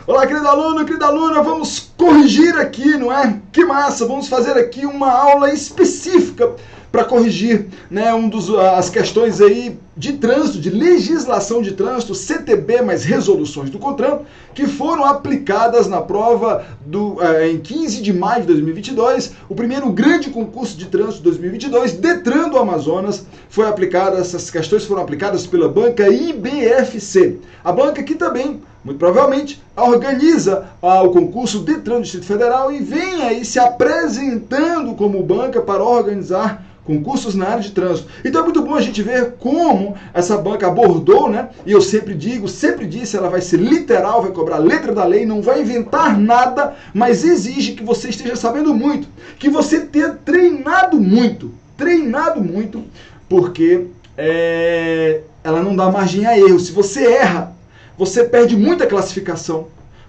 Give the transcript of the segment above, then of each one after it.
Olá, querido aluno, querida aluna, vamos corrigir aqui, não é? Que massa! Vamos fazer aqui uma aula específica para corrigir, né, as questões aí de trânsito, de legislação de trânsito, CTB mais resoluções do CONTRAN, que foram aplicadas na prova em 15 de maio de 2022, o primeiro grande concurso de trânsito de 2022, Detran do Amazonas, essas questões foram aplicadas pela banca IBFC. A banca que também, muito provavelmente, organiza o concurso Detran do Distrito Federal e vem aí se apresentando como banca para organizar concursos na área de trânsito. Então é muito bom a gente ver como essa banca abordou, né? E eu sempre disse, ela vai ser literal, vai cobrar a letra da lei, não vai inventar nada, mas exige que você esteja sabendo muito, que você tenha treinado muito, porque ela não dá margem a erro. Se você erra, você perde muita classificação,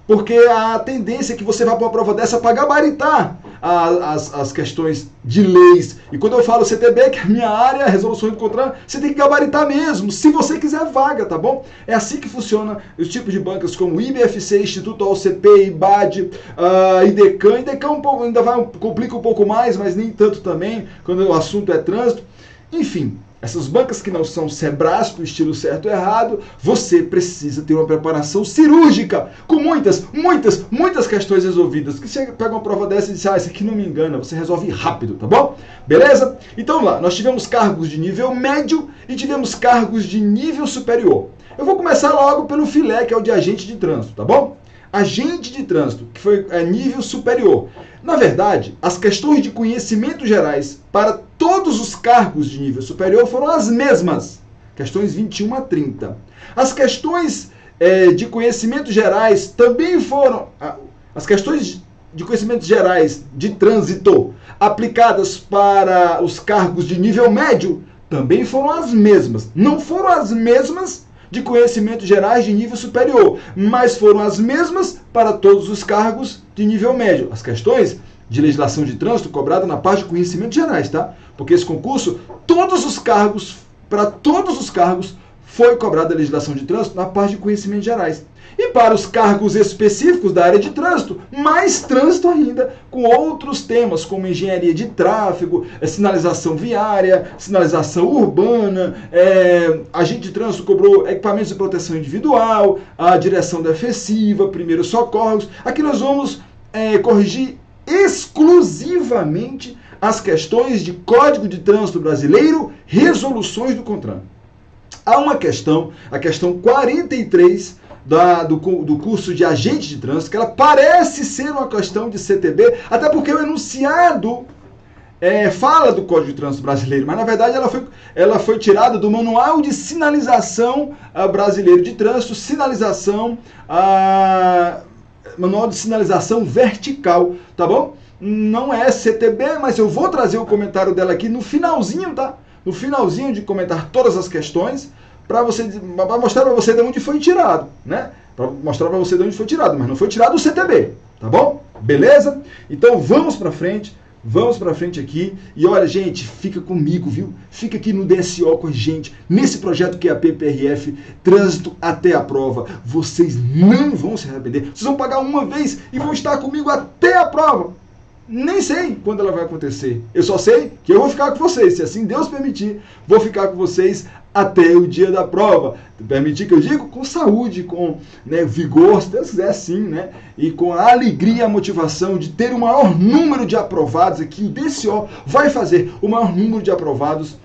porque a tendência é que você vá para uma prova dessa para gabaritar as questões de leis. E quando eu falo CTB, que é a minha área, resoluções do CONTRAN, você tem que gabaritar mesmo, se você quiser vaga, tá bom? É assim que funciona os tipos de bancas como IBFC, Instituto OCP, IBAD, IDECAN. IDECAN ainda complica um pouco mais, mas nem tanto também, quando o assunto é trânsito. Enfim, essas bancas que não são Sebrasco, estilo certo ou errado, você precisa ter uma preparação cirúrgica, com muitas questões resolvidas. Que você pega uma prova dessa e diz, isso aqui não me engana, você resolve rápido, tá bom? Beleza? Então lá, nós tivemos cargos de nível médio e tivemos cargos de nível superior. Eu vou começar logo pelo filé, que é o de agente de trânsito, tá bom? Agente de trânsito, que foi nível superior. Na verdade, as questões de conhecimentos gerais para todos os cargos de nível superior foram as mesmas. Questões 21 a 30. As questões de conhecimentos gerais também foram... As questões de conhecimentos gerais de trânsito aplicadas para os cargos de nível médio também foram as mesmas. Não foram as mesmas de conhecimentos gerais de nível superior, mas foram as mesmas para todos os cargos de nível médio. As questões de legislação de trânsito cobradas na parte de conhecimentos gerais, tá? Porque esse concurso, para todos os cargos, foi cobrada a legislação de trânsito na parte de conhecimentos gerais. E para os cargos específicos da área de trânsito, mais trânsito ainda, com outros temas, como engenharia de tráfego, sinalização viária, sinalização urbana, agente de trânsito cobrou equipamentos de proteção individual, a direção defensiva, primeiros socorros. Aqui nós vamos corrigir exclusivamente as questões de Código de Trânsito Brasileiro, resoluções do CONTRAN. Há uma questão, a questão 43 do curso de agente de trânsito, que ela parece ser uma questão de CTB, até porque o enunciado fala do Código de Trânsito Brasileiro, mas na verdade ela foi tirada do Manual de Sinalização Brasileiro de Trânsito, Manual de Sinalização Vertical, tá bom? Não é CTB, mas eu vou trazer o comentário dela aqui no finalzinho, tá? No finalzinho de comentar todas as questões, para mostrar para você de onde foi tirado, né? Para mostrar para você de onde foi tirado, mas não foi tirado o CTB, tá bom? Beleza? Então vamos para frente aqui. E olha, gente, fica comigo, viu? Fica aqui no DSO com a gente, nesse projeto que é a PPRF, Trânsito até a Prova. Vocês não vão se arrepender. Vocês vão pagar uma vez e vão estar comigo até a prova. Nem sei quando ela vai acontecer. Eu só sei que eu vou ficar com vocês. Se assim Deus permitir, vou ficar com vocês até o dia da prova. Permitir que eu digo com saúde, com vigor, se Deus quiser assim, né? E com a alegria e a motivação de ter o maior número de aprovados aqui. O DCO vai fazer o maior número de aprovados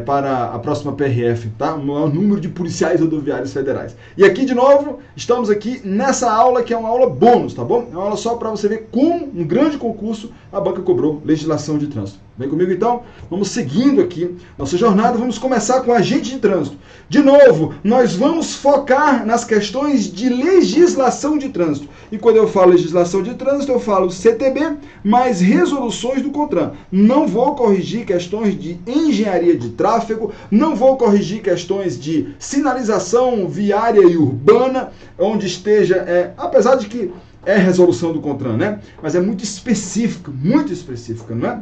para a próxima PRF, tá? O maior número de policiais rodoviários federais. E aqui, de novo, estamos aqui nessa aula que é uma aula bônus, tá bom? É uma aula só para você ver como um grande concurso a banca cobrou legislação de trânsito. Vem comigo então? Vamos seguindo aqui nossa jornada, vamos começar com agente de trânsito. De novo, nós vamos focar nas questões de legislação de trânsito. E quando eu falo legislação de trânsito, eu falo CTB mais resoluções do CONTRAN. Não vou corrigir questões de engenharia de tráfego, não vou corrigir questões de sinalização viária e urbana, onde esteja, apesar de que é resolução do CONTRAN, né? Mas é muito específica, não é?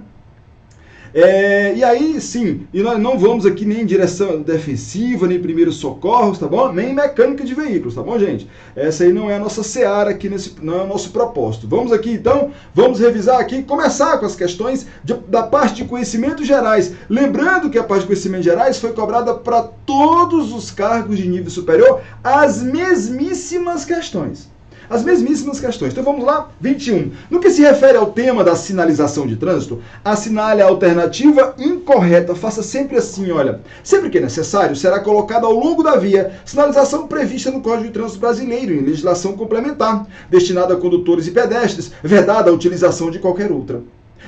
E aí, sim, e nós não vamos aqui nem em direção defensiva, nem primeiros socorros, tá bom? Nem mecânica de veículos, tá bom, gente? Essa aí não é a nossa seara aqui, não é o nosso propósito. Vamos aqui, então, vamos revisar aqui, começar com as questões da parte de conhecimentos gerais. Lembrando que a parte de conhecimentos gerais foi cobrada para todos os cargos de nível superior, as mesmíssimas questões. As mesmíssimas questões. Então vamos lá, 21. No que se refere ao tema da sinalização de trânsito, assinale a alternativa incorreta. Faça sempre assim, olha. Sempre que necessário, será colocada ao longo da via sinalização prevista no Código de Trânsito Brasileiro, em legislação complementar, destinada a condutores e pedestres, vedada a utilização de qualquer outra.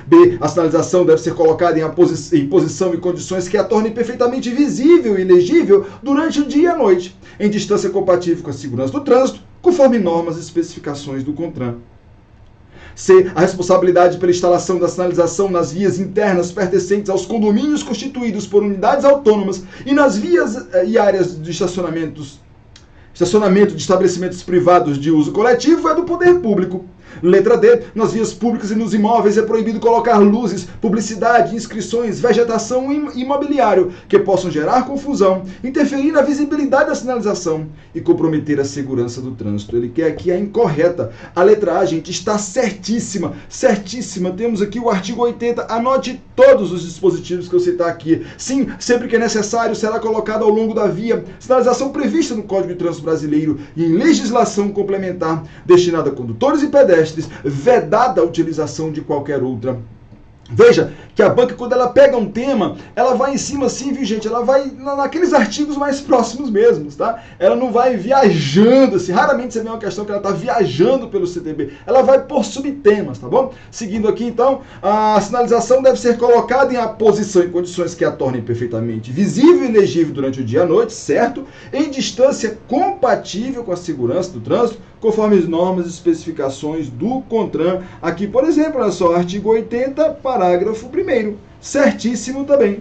B. A sinalização deve ser colocada em posição e condições que a tornem perfeitamente visível e legível durante o dia e a noite, em distância compatível com a segurança do trânsito, conforme normas e especificações do CONTRAN. C. A responsabilidade pela instalação da sinalização nas vias internas pertencentes aos condomínios constituídos por unidades autônomas e nas vias e áreas de estacionamento de estabelecimentos privados de uso coletivo é do poder público. Letra D. Nas vias públicas e nos imóveis é proibido colocar luzes, publicidade, inscrições, vegetação e imobiliário que possam gerar confusão, interferir na visibilidade da sinalização e comprometer a segurança do trânsito. Ele quer aqui a incorreta. A letra A, gente, está certíssima. Certíssima. Temos aqui o artigo 80. Anote todos os dispositivos que eu citar aqui. Sim, sempre que é necessário, será colocada ao longo da via sinalização prevista no Código de Trânsito Brasileiro e em legislação complementar destinada a condutores e pedestres, vedada a utilização de qualquer outra. Veja que a banca, quando ela pega um tema, ela vai em cima assim, viu, gente? Ela vai naqueles artigos mais próximos mesmos, tá? Ela não vai viajando, assim. Raramente você vê uma questão que ela está viajando pelo CTB. Ela vai por subtemas, tá bom? Seguindo aqui, então, a sinalização deve ser colocada em a posição e condições que a tornem perfeitamente visível e legível durante o dia e a noite, certo? Em distância compatível com a segurança do trânsito, conforme as normas e especificações do CONTRAN. Aqui, por exemplo, olha só, artigo 80, parágrafo 1º. Certíssimo também.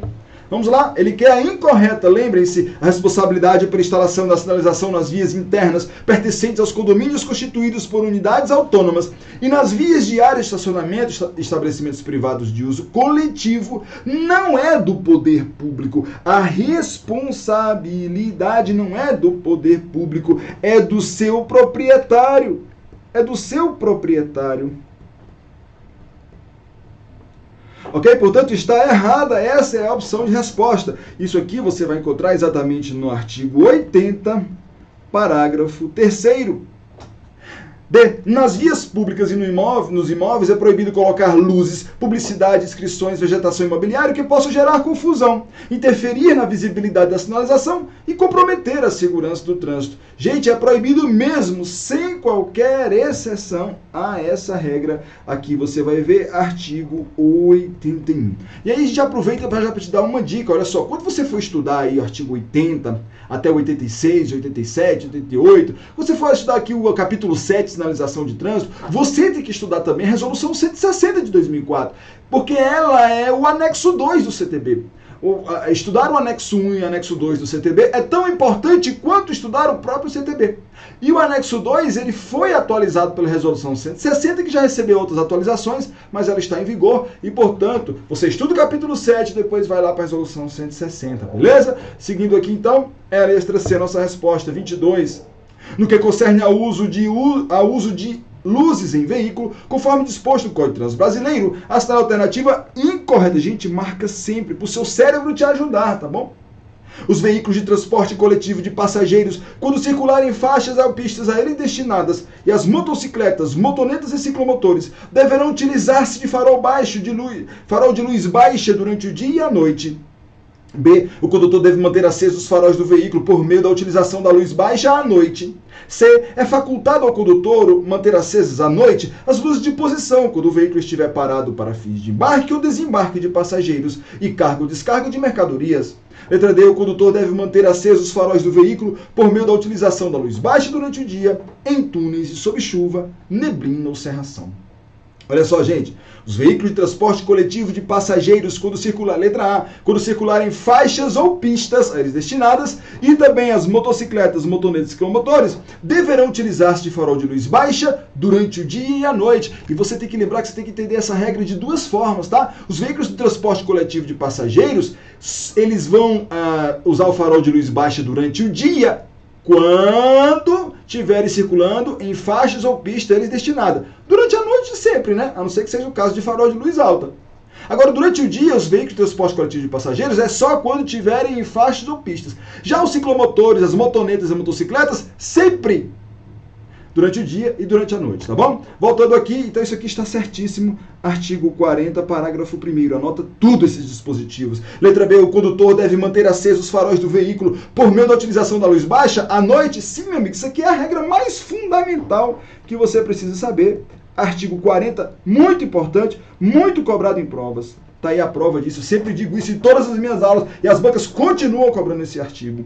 Vamos lá, ele quer a incorreta. Lembrem-se, a responsabilidade pela instalação da sinalização nas vias internas pertencentes aos condomínios constituídos por unidades autônomas e nas vias de área de estacionamento, estabelecimentos privados de uso coletivo, não é do poder público. A responsabilidade não é do poder público, é do seu proprietário. É do seu proprietário. Ok? Portanto, está errada. Essa é a opção de resposta. Isso aqui você vai encontrar exatamente no artigo 80, parágrafo 3º. D. Nas vias públicas e nos imóveis é proibido colocar luzes, publicidade, inscrições, vegetação imobiliária que possam gerar confusão, interferir na visibilidade da sinalização e comprometer a segurança do trânsito. Gente, é proibido mesmo, sem qualquer exceção a essa regra. Aqui você vai ver artigo 81. E aí a gente aproveita para já te dar uma dica. Olha só, quando você for estudar aí o artigo 80 até 86, 87, 88, você for estudar aqui o capítulo 7, sinalização de trânsito, você tem que estudar também a resolução 160 de 2004, porque ela é o anexo 2 do CTB. Estudar o anexo 1 e o anexo 2 do CTB é tão importante quanto estudar o próprio CTB. E o anexo 2, ele foi atualizado pela resolução 160, que já recebeu outras atualizações, mas ela está em vigor e, portanto, você estuda o capítulo 7 e depois vai lá para a resolução 160, beleza? Seguindo aqui, então, é a letra C, nossa resposta, 22. No que concerne ao uso de luzes em veículo, conforme disposto no Código de Trânsito Brasileiro, a alternativa incorreta. Gente, marca sempre, para o seu cérebro te ajudar, tá bom? Os veículos de transporte coletivo de passageiros, quando circularem em faixas ou pistas a ele destinadas, e as motocicletas, motonetas e ciclomotores, deverão utilizar-se de farol de luz baixa durante o dia e a noite. B. O condutor deve manter acesos os faróis do veículo por meio da utilização da luz baixa à noite. C. É facultado ao condutor manter acesas à noite as luzes de posição quando o veículo estiver parado para fins de embarque ou desembarque de passageiros e carga ou descarga de mercadorias. Letra D. O condutor deve manter acesos os faróis do veículo por meio da utilização da luz baixa durante o dia, em túneis e sob chuva, neblina ou cerração. Olha só, gente, os veículos de transporte coletivo de passageiros, quando circular, letra A, quando circularem faixas ou pistas a eles destinadas, e também as motocicletas, motonetas e ciclomotores, deverão utilizar-se de farol de luz baixa durante o dia e a noite. E você tem que lembrar que você tem que entender essa regra de duas formas, tá? Os veículos de transporte coletivo de passageiros, eles vão usar o farol de luz baixa durante o dia, quando estiverem circulando em faixas ou pistas eles destinadas. Durante a noite sempre, né? A não ser que seja o caso de farol de luz alta. Agora, durante o dia, os veículos de transporte coletivo de passageiros é só quando estiverem em faixas ou pistas. Já os ciclomotores, as motonetas e as motocicletas, sempre durante o dia e durante a noite, tá bom? Voltando aqui, então isso aqui está certíssimo. Artigo 40, parágrafo 1º. Anota tudo esses dispositivos. Letra B, o condutor deve manter acesos os faróis do veículo por meio da utilização da luz baixa à noite? Sim, meu amigo, isso aqui é a regra mais fundamental que você precisa saber. Artigo 40, muito importante, muito cobrado em provas. Tá aí a prova disso. Eu sempre digo isso em todas as minhas aulas e as bancas continuam cobrando esse artigo.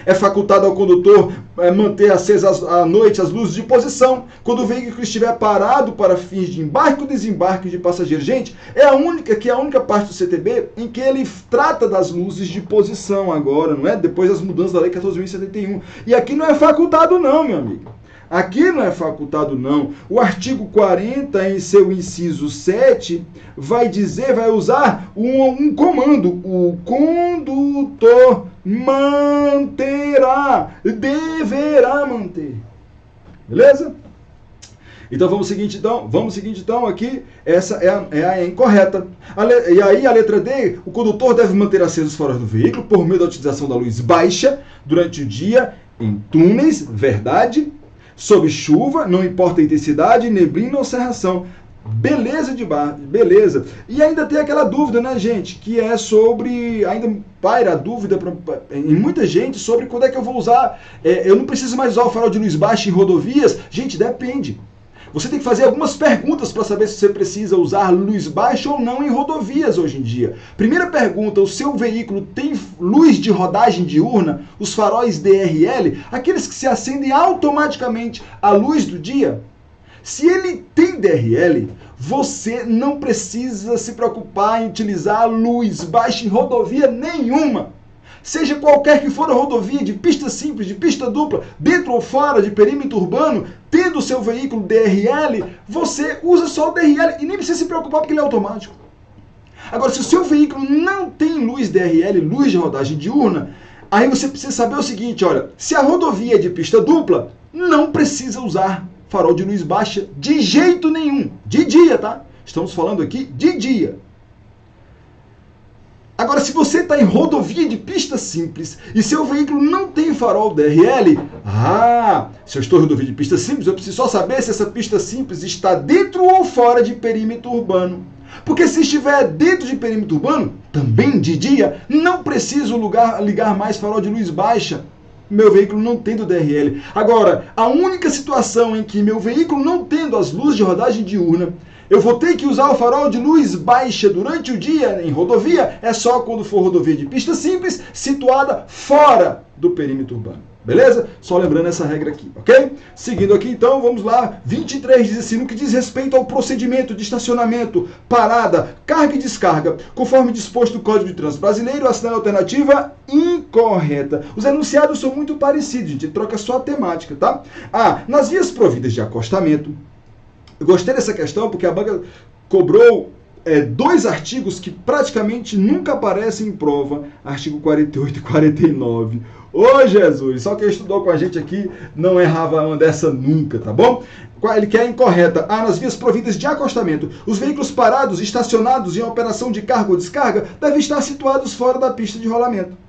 É facultado ao condutor manter acesas à noite as luzes de posição quando o veículo estiver parado para fins de embarque ou desembarque de passageiros. Gente, é a única parte do CTB em que ele trata das luzes de posição agora, não é? Depois das mudanças da Lei 14.071. E aqui não é facultado não, meu amigo. Aqui não é facultado não. O artigo 40, em seu inciso 7, vai usar um comando. O condutor deverá manter. Beleza? Então vamos seguir então aqui, essa é a incorreta. E aí a letra D, o condutor deve manter acesos os faróis do veículo por meio da utilização da luz baixa durante o dia em túneis, verdade? Sob chuva, não importa a intensidade, neblina ou cerração. Beleza de barra, beleza. E ainda tem aquela dúvida, né, gente? Que é sobre, ainda paira a dúvida em muita gente sobre quando é que eu vou usar. Eu não preciso mais usar o farol de luz baixa em rodovias? Gente, depende. Você tem que fazer algumas perguntas para saber se você precisa usar luz baixa ou não em rodovias hoje em dia. Primeira pergunta, o seu veículo tem luz de rodagem diurna, os faróis DRL, aqueles que se acendem automaticamente à luz do dia? Se ele tem DRL, você não precisa se preocupar em utilizar a luz baixa em rodovia nenhuma. Seja qualquer que for a rodovia, de pista simples, de pista dupla, dentro ou fora de perímetro urbano, tendo o seu veículo DRL, você usa só o DRL e nem precisa se preocupar porque ele é automático. Agora, se o seu veículo não tem luz DRL, luz de rodagem diurna, aí você precisa saber o seguinte, olha, se a rodovia é de pista dupla, não precisa usar farol de luz baixa de jeito nenhum. De dia, tá? Estamos falando aqui de dia. Agora, se você está em rodovia de pista simples e seu veículo não tem farol DRL, se eu estou em rodovia de pista simples, eu preciso só saber se essa pista simples está dentro ou fora de perímetro urbano. Porque se estiver dentro de perímetro urbano, também de dia, não preciso ligar mais farol de luz baixa. Meu veículo não tendo DRL. Agora, a única situação em que meu veículo não tendo as luzes de rodagem diurna, eu vou ter que usar o farol de luz baixa durante o dia em rodovia, é só quando for rodovia de pista simples, situada fora do perímetro urbano. Beleza? Só lembrando essa regra aqui, ok? Seguindo aqui, então, vamos lá. 23 diz assim, no que diz respeito ao procedimento de estacionamento, parada, carga e descarga, conforme disposto no Código de Trânsito Brasileiro, assinale a alternativa incorreta. Os enunciados são muito parecidos, gente, troca só a temática, tá? Nas vias providas de acostamento, eu gostei dessa questão porque a banca cobrou dois artigos que praticamente nunca aparecem em prova, artigo 48 e 49. Ô Jesus, só quem estudou com a gente aqui não errava uma dessa nunca, tá bom? Ele quer incorreta. Nas vias providas de acostamento, os veículos parados, estacionados em operação de carga ou descarga devem estar situados fora da pista de rolamento.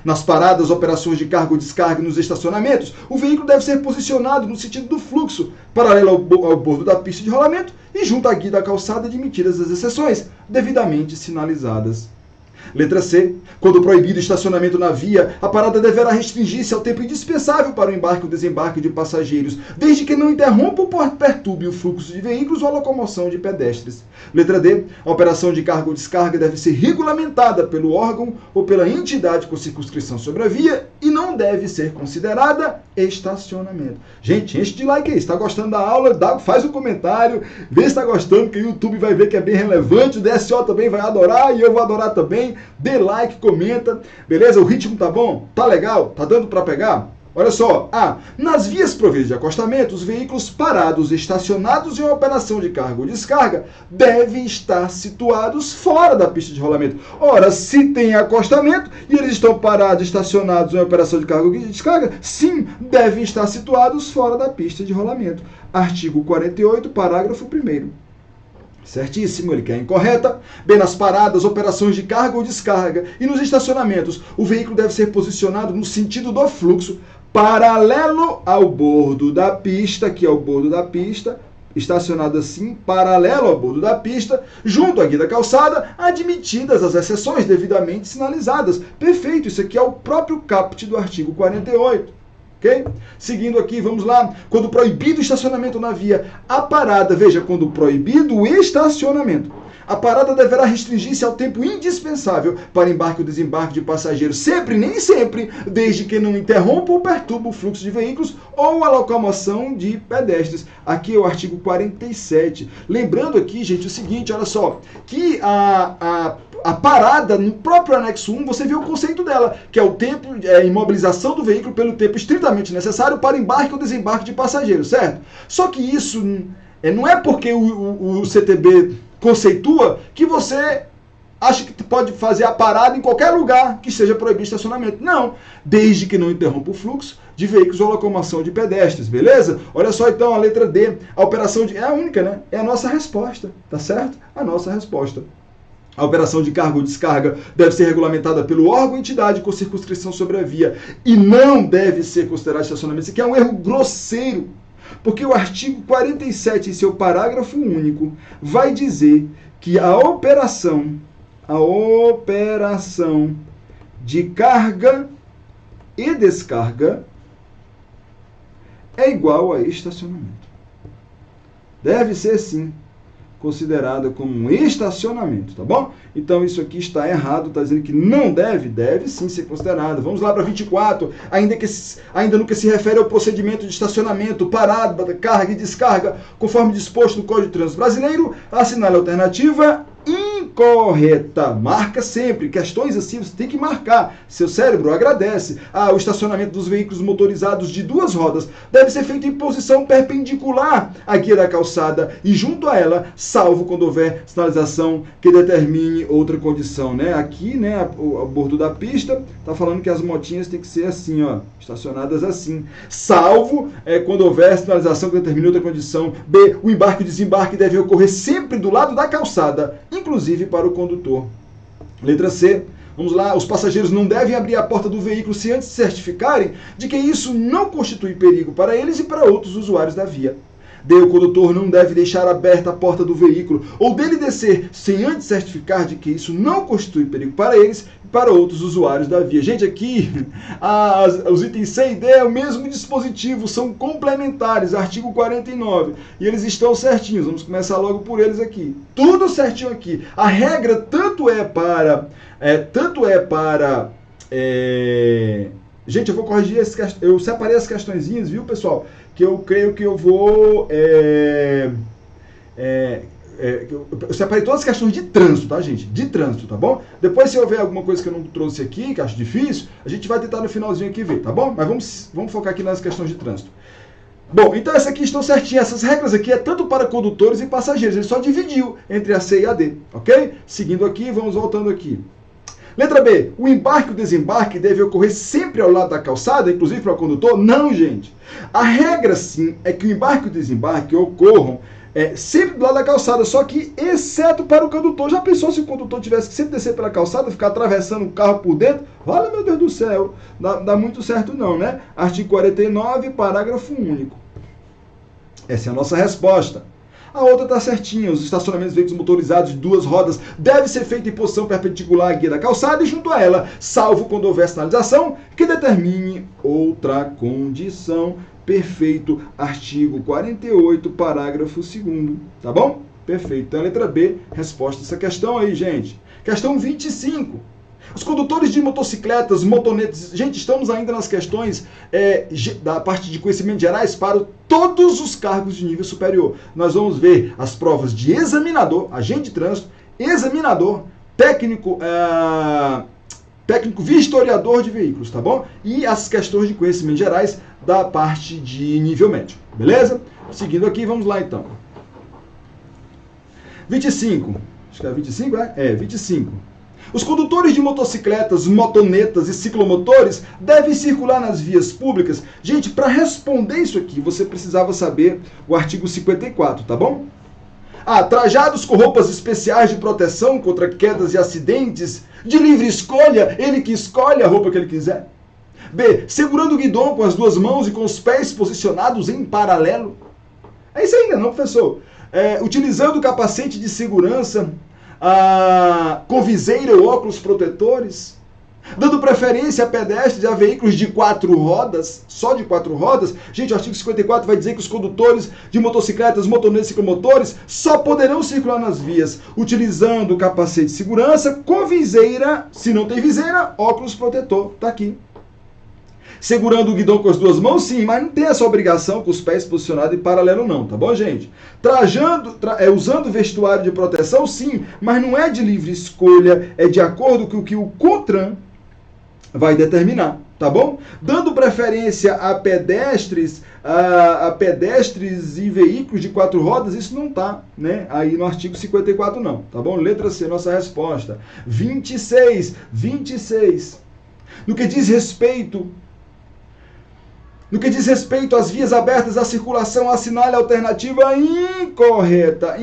Nas paradas, operações de carga ou descarga nos estacionamentos, o veículo deve ser posicionado no sentido do fluxo, paralelo ao bordo da pista de rolamento e junto à guia da calçada, admitidas as exceções, devidamente sinalizadas. Letra C. Quando proibido o estacionamento na via, a parada deverá restringir-se ao tempo indispensável para o embarque ou desembarque de passageiros, desde que não interrompa ou perturbe o fluxo de veículos ou a locomoção de pedestres. Letra D. A operação de carga ou descarga deve ser regulamentada pelo órgão ou pela entidade com circunscrição sobre a via e não não deve ser considerada estacionamento. Gente, enche de like aí. Se está gostando da aula, faz um comentário, vê se está gostando, que o YouTube vai ver que é bem relevante, o DSO também vai adorar e eu vou adorar também. Dê like, comenta, beleza? O ritmo tá bom? Tá legal? Tá dando para pegar? Olha só, nas vias providas de acostamento, os veículos parados, estacionados em uma operação de carga ou descarga, devem estar situados fora da pista de rolamento. Ora, se tem acostamento e eles estão parados, estacionados em uma operação de carga ou descarga, sim, devem estar situados fora da pista de rolamento. Artigo 48, parágrafo 1º. Certíssimo, ele quer incorreta. Bem, nas paradas, operações de carga ou descarga e nos estacionamentos, o veículo deve ser posicionado no sentido do fluxo, paralelo ao bordo da pista, que é o bordo da pista, estacionado assim, paralelo ao bordo da pista, junto à guia da calçada, admitidas as exceções devidamente sinalizadas. Perfeito, isso aqui é o próprio caput do artigo 48. Okay? Seguindo aqui, vamos lá. Quando proibido o estacionamento na via, a parada, veja, quando proibido o estacionamento, a parada deverá restringir-se ao tempo indispensável para embarque ou desembarque de passageiros, sempre, nem sempre, desde que não interrompa ou perturbe o fluxo de veículos ou a locomoção de pedestres. Aqui é o artigo 47. Lembrando aqui, gente, o seguinte, olha só, que a parada, no próprio anexo 1, você vê o conceito dela, que é o tempo, imobilização do veículo pelo tempo estritamente necessário para embarque ou desembarque de passageiros, certo? Só que isso não é porque o CTB conceitua que você acha que pode fazer a parada em qualquer lugar que seja proibido estacionamento. Não, desde que não interrompa o fluxo de veículos ou locomoção de pedestres, beleza? Olha só então a letra D, a operação é a única, né? É a nossa resposta, tá certo? A nossa resposta. A operação de carga ou descarga deve ser regulamentada pelo órgão ou entidade com circunscrição sobre a via e não deve ser considerado estacionamento. Isso aqui é um erro grosseiro, porque o artigo 47, em seu parágrafo único, vai dizer que a operação de carga e descarga é igual a estacionamento. Deve ser, sim, considerada como um estacionamento, tá bom? Então isso aqui está errado, está dizendo que não deve sim ser considerado. Vamos lá para 24, ainda no que se refere ao procedimento de estacionamento, parada, carga e descarga, conforme disposto no Código de Trânsito Brasileiro, assinale a alternativa incorreta. Marca sempre, questões assim você tem que marcar. Seu cérebro agradece. O estacionamento dos veículos motorizados de duas rodas deve ser feito em posição perpendicular à guia da calçada e junto a ela, salvo quando houver sinalização que determine outra condição, né? Aqui, né, o bordo da pista tá falando que as motinhas tem que ser assim, ó, estacionadas assim, salvo quando houver sinalização que determine outra condição. B, o embarque e desembarque deve ocorrer sempre do lado da calçada, inclusive para o condutor. Letra C. Vamos lá, os passageiros não devem abrir a porta do veículo se antes se certificarem de que isso não constitui perigo para eles e para outros usuários da via. D, o condutor não deve deixar aberta a porta do veículo ou dele descer sem antes certificar de que isso não constitui perigo para eles e para outros usuários da via. Gente, aqui os itens C e D é o mesmo dispositivo, são complementares, artigo 49, e eles estão certinhos. Vamos começar logo por eles aqui. Tudo certinho aqui. A regra tanto é para gente, eu vou corrigir eu separei as questõezinhas, viu, pessoal? Que eu creio que eu vou... eu separei todas as questões de trânsito, tá, gente? De trânsito, tá bom? Depois, se houver alguma coisa que eu não trouxe aqui, que eu acho difícil, a gente vai tentar no finalzinho aqui ver, tá bom? Mas vamos focar aqui nas questões de trânsito. Bom, então essa aqui estão certinhas. Essas regras aqui é tanto para condutores e passageiros. Ele só dividiu entre a C e a D, ok? Seguindo aqui, vamos voltando aqui. Letra B, o embarque e o desembarque deve ocorrer sempre ao lado da calçada, inclusive para o condutor? Não, gente. A regra, sim, é que o embarque e o desembarque ocorram sempre do lado da calçada, só que exceto para o condutor. Já pensou se o condutor tivesse que sempre descer pela calçada, ficar atravessando o carro por dentro? Olha, meu Deus do céu, dá muito certo não, né? Artigo 49, parágrafo único. Essa é a nossa resposta. A outra está certinha. Os estacionamentos de veículos motorizados de duas rodas devem ser feitos em posição perpendicular à guia da calçada e junto a ela, salvo quando houver sinalização que determine outra condição. Perfeito. Artigo 48, parágrafo 2º. Tá bom? Perfeito. Então, a letra B, resposta a essa questão aí, gente. Questão 25. Os condutores de motocicletas, motonetas, gente, estamos ainda nas questões da parte de conhecimentos gerais para todos os cargos de nível superior. Nós vamos ver as provas de examinador, agente de trânsito, examinador, técnico vistoriador de veículos, tá bom? E as questões de conhecimentos gerais da parte de nível médio, beleza? Seguindo aqui, vamos lá então. 25. Acho que é 25, é? É, 25. Os condutores de motocicletas, motonetas e ciclomotores devem circular nas vias públicas. Gente, para responder isso aqui, você precisava saber o artigo 54, tá bom? Trajados com roupas especiais de proteção contra quedas e acidentes, de livre escolha, ele que escolhe a roupa que ele quiser. B. Segurando o guidão com as duas mãos e com os pés posicionados em paralelo. É isso ainda não, professor? Utilizando o capacete de segurança, com viseira ou óculos protetores, dando preferência a pedestres e a veículos de 4 rodas, só de 4 rodas. Gente, o artigo 54 vai dizer que os condutores de motocicletas, motonetas e ciclomotores só poderão circular nas vias utilizando o capacete de segurança, com viseira, se não tem viseira, óculos protetor, tá aqui. Segurando o guidão com as duas mãos, sim, mas não tem essa obrigação com os pés posicionados em paralelo não, tá bom, gente? Usando vestuário de proteção, sim, mas não é de livre escolha, é de acordo com o que o CONTRAN vai determinar, tá bom? Dando preferência a pedestres e veículos de 4 rodas, isso não tá, né? Aí no artigo 54 não, tá bom? Letra C, nossa resposta. 26. No que diz respeito às vias abertas à circulação, assinale a alternativa incorreta.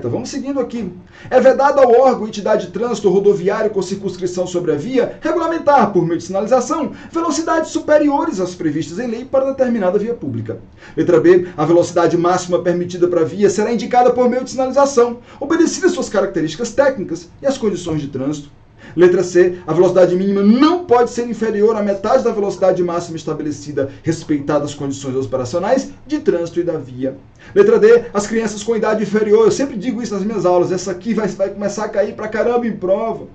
Vamos seguindo aqui. É vedado ao órgão, entidade de trânsito rodoviário com circunscrição sobre a via, regulamentar, por meio de sinalização, velocidades superiores às previstas em lei para determinada via pública. Letra B. A velocidade máxima permitida para a via será indicada por meio de sinalização, obedecidas suas características técnicas e as condições de trânsito. Letra C. A velocidade mínima não pode ser inferior à metade da velocidade máxima estabelecida, respeitadas as condições operacionais de trânsito e da via. Letra D. As crianças com idade inferior, eu sempre digo isso nas minhas aulas, essa aqui vai começar a cair pra caramba em prova.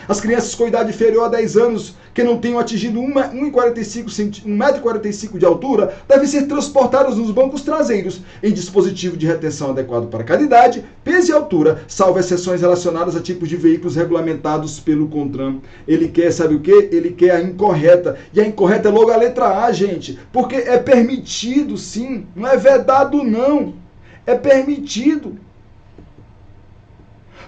As crianças com idade inferior a 10 anos que não tenham atingido 1,45 m de altura devem ser transportadas nos bancos traseiros em dispositivo de retenção adequado para cada idade, peso e altura, salvo exceções relacionadas a tipos de veículos regulamentados pelo CONTRAN. Ele quer, sabe o quê? Ele quer a incorreta. E a incorreta é logo a letra A, gente. Porque é permitido, sim. Não é vedado, não. É permitido.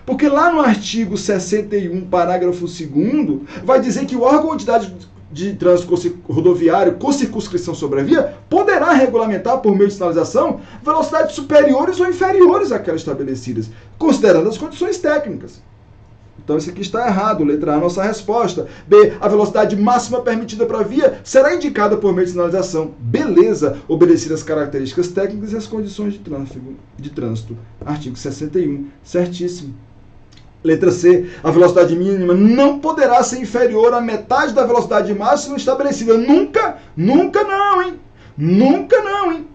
Porque lá no artigo 61, parágrafo 2º, vai dizer que o órgão ou entidade de trânsito rodoviário com circunscrição sobre a via poderá regulamentar por meio de sinalização velocidades superiores ou inferiores àquelas estabelecidas, considerando as condições técnicas. Então isso aqui está errado, letra A, nossa resposta. B, a velocidade máxima permitida para a via será indicada por meio de sinalização. Beleza, obedecidas as características técnicas e as condições de trânsito. Artigo 61, certíssimo. Letra C, a velocidade mínima não poderá ser inferior à metade da velocidade máxima estabelecida. Nunca não, hein? Nunca não, hein?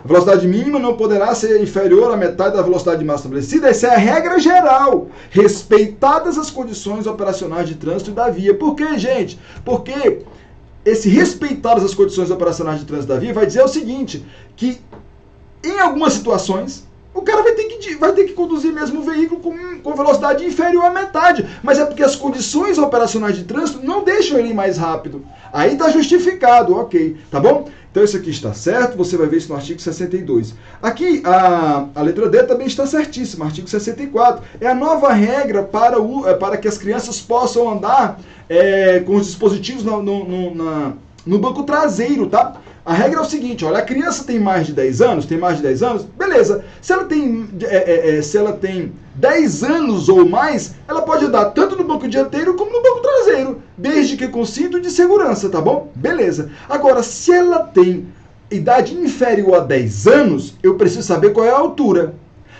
A velocidade mínima não poderá ser inferior à metade da velocidade máxima estabelecida. Essa é a regra geral, respeitadas as condições operacionais de trânsito da via. Por quê, gente? Porque esse respeitadas as condições operacionais de trânsito da via vai dizer o seguinte, que em algumas situações o cara vai ter que conduzir mesmo o veículo com velocidade inferior à metade. Mas é porque as condições operacionais de trânsito não deixam ele ir mais rápido. Aí está justificado, ok. Tá bom? Então isso aqui está certo, você vai ver isso no artigo 62. Aqui a letra D também está certíssima, artigo 64. É a nova regra para que as crianças possam andar com os dispositivos no banco traseiro, tá? A regra é o seguinte, olha, a criança tem mais de 10 anos, beleza. Se ela tem 10 anos ou mais, ela pode andar tanto no banco dianteiro como no banco traseiro, desde que com cinto de segurança, tá bom? Beleza. Agora, se ela tem idade inferior a 10 anos, eu preciso saber qual é a altura.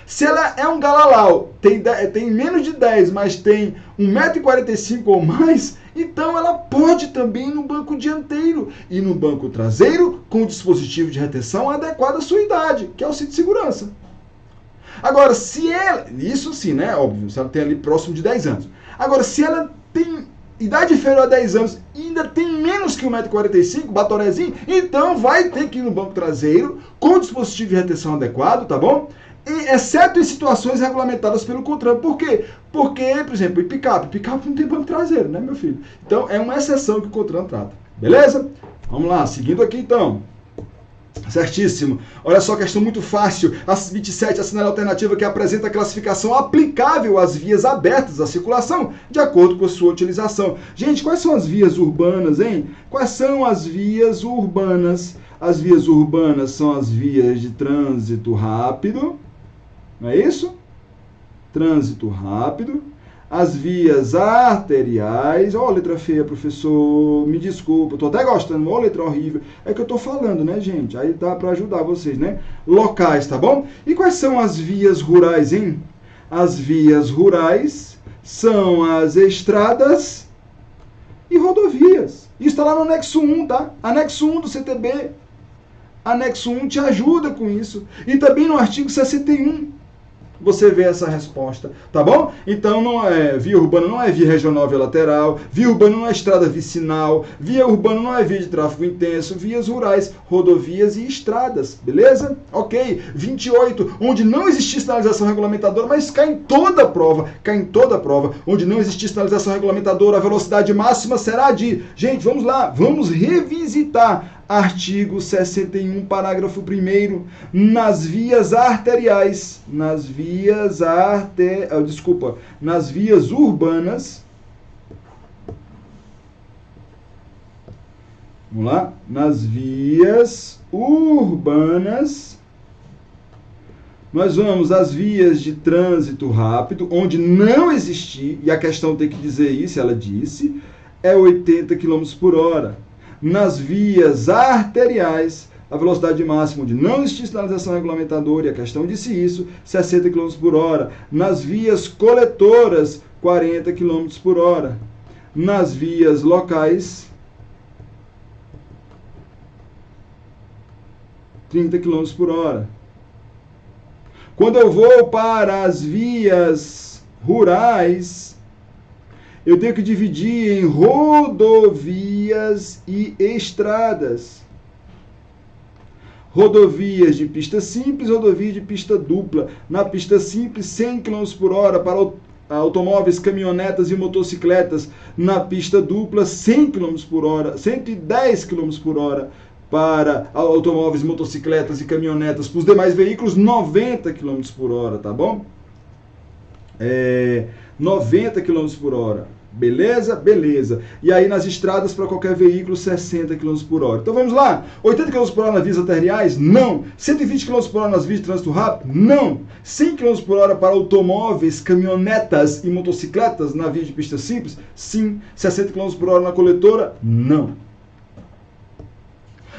Se ela é um galalau, tem menos de 10, mas tem 1,45 m ou mais, então ela pode também ir no banco dianteiro e no banco traseiro com o dispositivo de retenção adequado à sua idade, que é o cinto de segurança. Agora, se ela... Isso sim, né? Óbvio, se ela tem ali próximo de 10 anos. Agora, se ela tem idade inferior a 10 anos e ainda tem menos que 1,45 m, batorezinho, então vai ter que ir no banco traseiro com dispositivo de retenção adequado, tá bom? E, exceto em situações regulamentadas pelo CONTRAN. Por quê? Porque, por exemplo, em picape não tem banco traseiro, né, meu filho? Então, é uma exceção que o CONTRAN trata. Beleza? Vamos lá, seguindo aqui então. Certíssimo. Olha só, questão muito fácil. A 27, assinale a alternativa que apresenta a classificação aplicável às vias abertas da circulação, de acordo com a sua utilização. Gente, quais são as vias urbanas, hein? Quais são as vias urbanas? As vias urbanas são as vias de trânsito rápido, não é isso? Trânsito rápido. As vias arteriais, ó, letra feia, professor, me desculpa, tô até gostando, ó, letra horrível, é que eu tô falando, né, gente, aí dá para ajudar vocês, né, locais, tá bom? E quais são as vias rurais, hein? As vias rurais são as estradas e rodovias, isso tá lá no anexo 1, tá? Anexo 1 do CTB, anexo 1 te ajuda com isso, e também no artigo 61, você vê essa resposta, tá bom? Então, não é via urbana, não é via regional, via lateral, via urbana não é estrada vicinal, via urbana não é via de tráfego intenso, vias rurais, rodovias e estradas, beleza? Ok. 28, onde não existir sinalização regulamentadora, mas cai em toda a prova, onde não existir sinalização regulamentadora, a velocidade máxima será de... Gente, vamos lá, vamos revisitar. Artigo 61, parágrafo 1º, nas vias arteriais, nas vias urbanas, vamos lá, nas vias urbanas, nós vamos às vias de trânsito rápido, onde não existir, e a questão tem que dizer isso, ela disse, é 80 km por hora. Nas vias arteriais, a velocidade máxima onde não existe sinalização regulamentadora, e a questão disse isso, 60 km por hora. Nas vias coletoras, 40 km por hora. Nas vias locais, 30 km por hora. Quando eu vou para as vias rurais, eu tenho que dividir em rodovias e estradas. Rodovias de pista simples, rodovia de pista dupla. Na pista simples, 100 km por hora para automóveis, caminhonetas e motocicletas. Na pista dupla, 100 km por hora, 110 km por hora para automóveis, motocicletas e caminhonetas. Para os demais veículos, 90 km por hora, tá bom? 90 km por hora. Beleza? Beleza. E aí nas estradas para qualquer veículo 60 km por hora. Então vamos lá. 80 km por hora nas vias arteriais? Não. 120 km por hora nas vias de trânsito rápido? Não. 100 km por hora para automóveis, caminhonetas e motocicletas na via de pista simples? Sim. 60 km por hora na coletora? Não.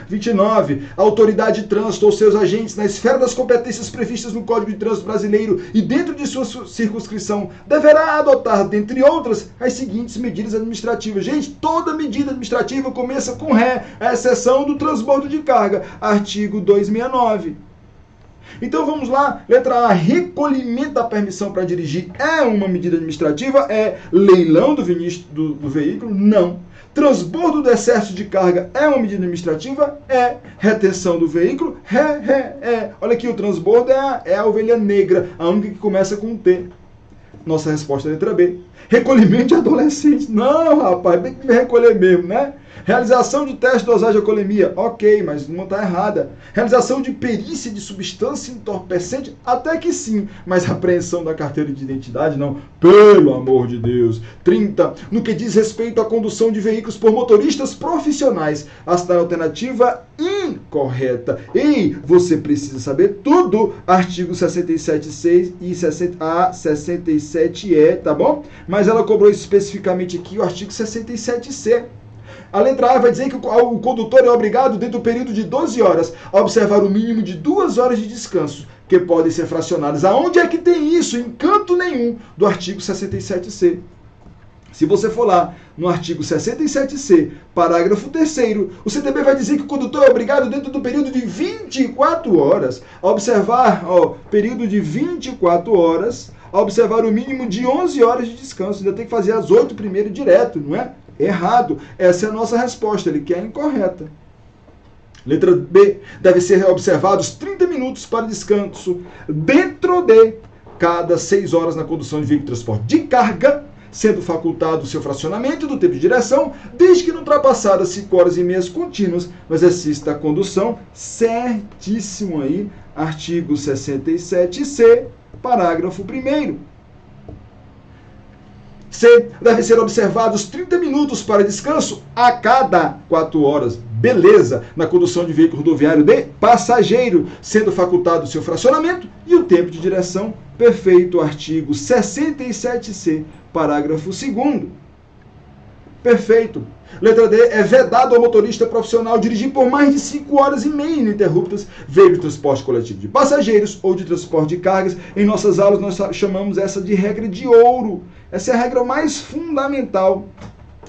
29. A autoridade de trânsito ou seus agentes, na esfera das competências previstas no Código de Trânsito Brasileiro e dentro de sua circunscrição, deverá adotar, dentre outras, as seguintes medidas administrativas. Gente, toda medida administrativa começa com ré, à exceção do transbordo de carga. Artigo 269. Então vamos lá, letra A, recolhimento da permissão para dirigir é uma medida administrativa? É. Leilão do veículo? Não. Transbordo do excesso de carga é uma medida administrativa? É. Retenção do veículo? É. Olha aqui, o transbordo é a ovelha negra, a única que começa com T. Nossa resposta é a letra B. Recolhimento de adolescentes. Não, rapaz, tem que me recolher mesmo, né? Realização de teste de dosagem de alcoolemia. Ok, mas não está errada. Realização de perícia de substância entorpecente. Até que sim, mas apreensão da carteira de identidade não. Pelo amor de Deus. 30. No que diz respeito à condução de veículos por motoristas profissionais. A alternativa incorreta. Ei, você precisa saber tudo. Artigo 67.6 e 67E, tá bom? Mas ela cobrou especificamente aqui o artigo 67C. A letra A vai dizer que o condutor é obrigado, dentro do período de 12 horas, a observar o mínimo de 2 horas de descanso, que podem ser fracionadas. Aonde é que tem isso? Em canto nenhum do artigo 67C. Se você for lá no artigo 67C, parágrafo 3º, o CTB vai dizer que o condutor é obrigado, dentro do período de 24 horas, a observar, período de 24 horas, a observar o mínimo de 11 horas de descanso. Ainda tem que fazer as 8 primeiro direto, não é? Errado. Essa é a nossa resposta. Ele quer a incorreta. Letra B. Deve ser observados 30 minutos para descanso dentro de cada 6 horas na condução de veículo de transporte de carga, sendo facultado o seu fracionamento do tempo de direção, desde que não ultrapassadas 5 horas e meia contínuas no exercício da condução. Certíssimo aí, artigo 67C, parágrafo 1º. C. Deve ser observados 30 minutos para descanso a cada 4 horas. Beleza, na condução de veículo rodoviário de passageiro, sendo facultado o seu fracionamento e o tempo de direção. Perfeito, artigo 67C, parágrafo 2º. Perfeito. Letra D. É vedado ao motorista profissional dirigir por mais de 5 horas e meia ininterruptas veículo de transporte coletivo de passageiros ou de transporte de cargas. Em nossas aulas nós chamamos essa de regra de ouro. Essa é a regra mais fundamental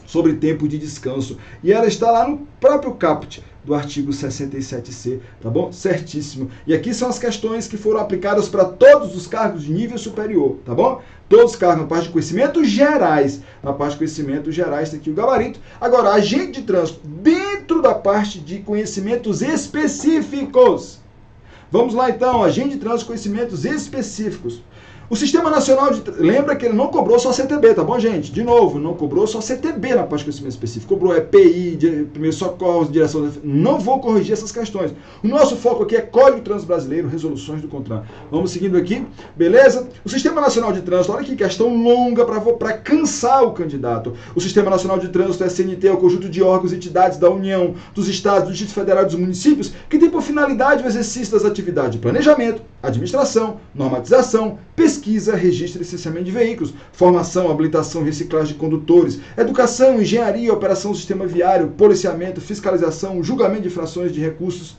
sobre tempo de descanso. E ela está lá no próprio caput do artigo 67C, tá bom? Certíssimo. E aqui são as questões que foram aplicadas para todos os cargos de nível superior, tá bom? Todos os cargos na parte de conhecimentos gerais. Na parte de conhecimentos gerais tem aqui o gabarito. Agora, agente de trânsito dentro da parte de conhecimentos específicos. Vamos lá então, agente de trânsito, conhecimentos específicos. O Sistema Nacional de... Lembra que ele não cobrou só CTB, tá bom, gente? De novo, não cobrou só CTB na parte de conhecimento específico. Cobrou EPI, primeiros socorros, direção... Não vou corrigir essas questões. O nosso foco aqui é Código de Trânsito Brasileiro, resoluções do CONTRAN. Vamos seguindo aqui, beleza? O Sistema Nacional de Trânsito, olha que questão longa para cansar o candidato. O Sistema Nacional de Trânsito, SNT, é o conjunto de órgãos e entidades da União, dos Estados, do Distrito Federal e dos municípios, que tem por finalidade o exercício das atividades de planejamento, administração, normatização, pesquisa, registro e licenciamento de veículos, formação, habilitação, reciclagem de condutores, educação, engenharia, operação do sistema viário, policiamento, fiscalização, julgamento de infrações de recursos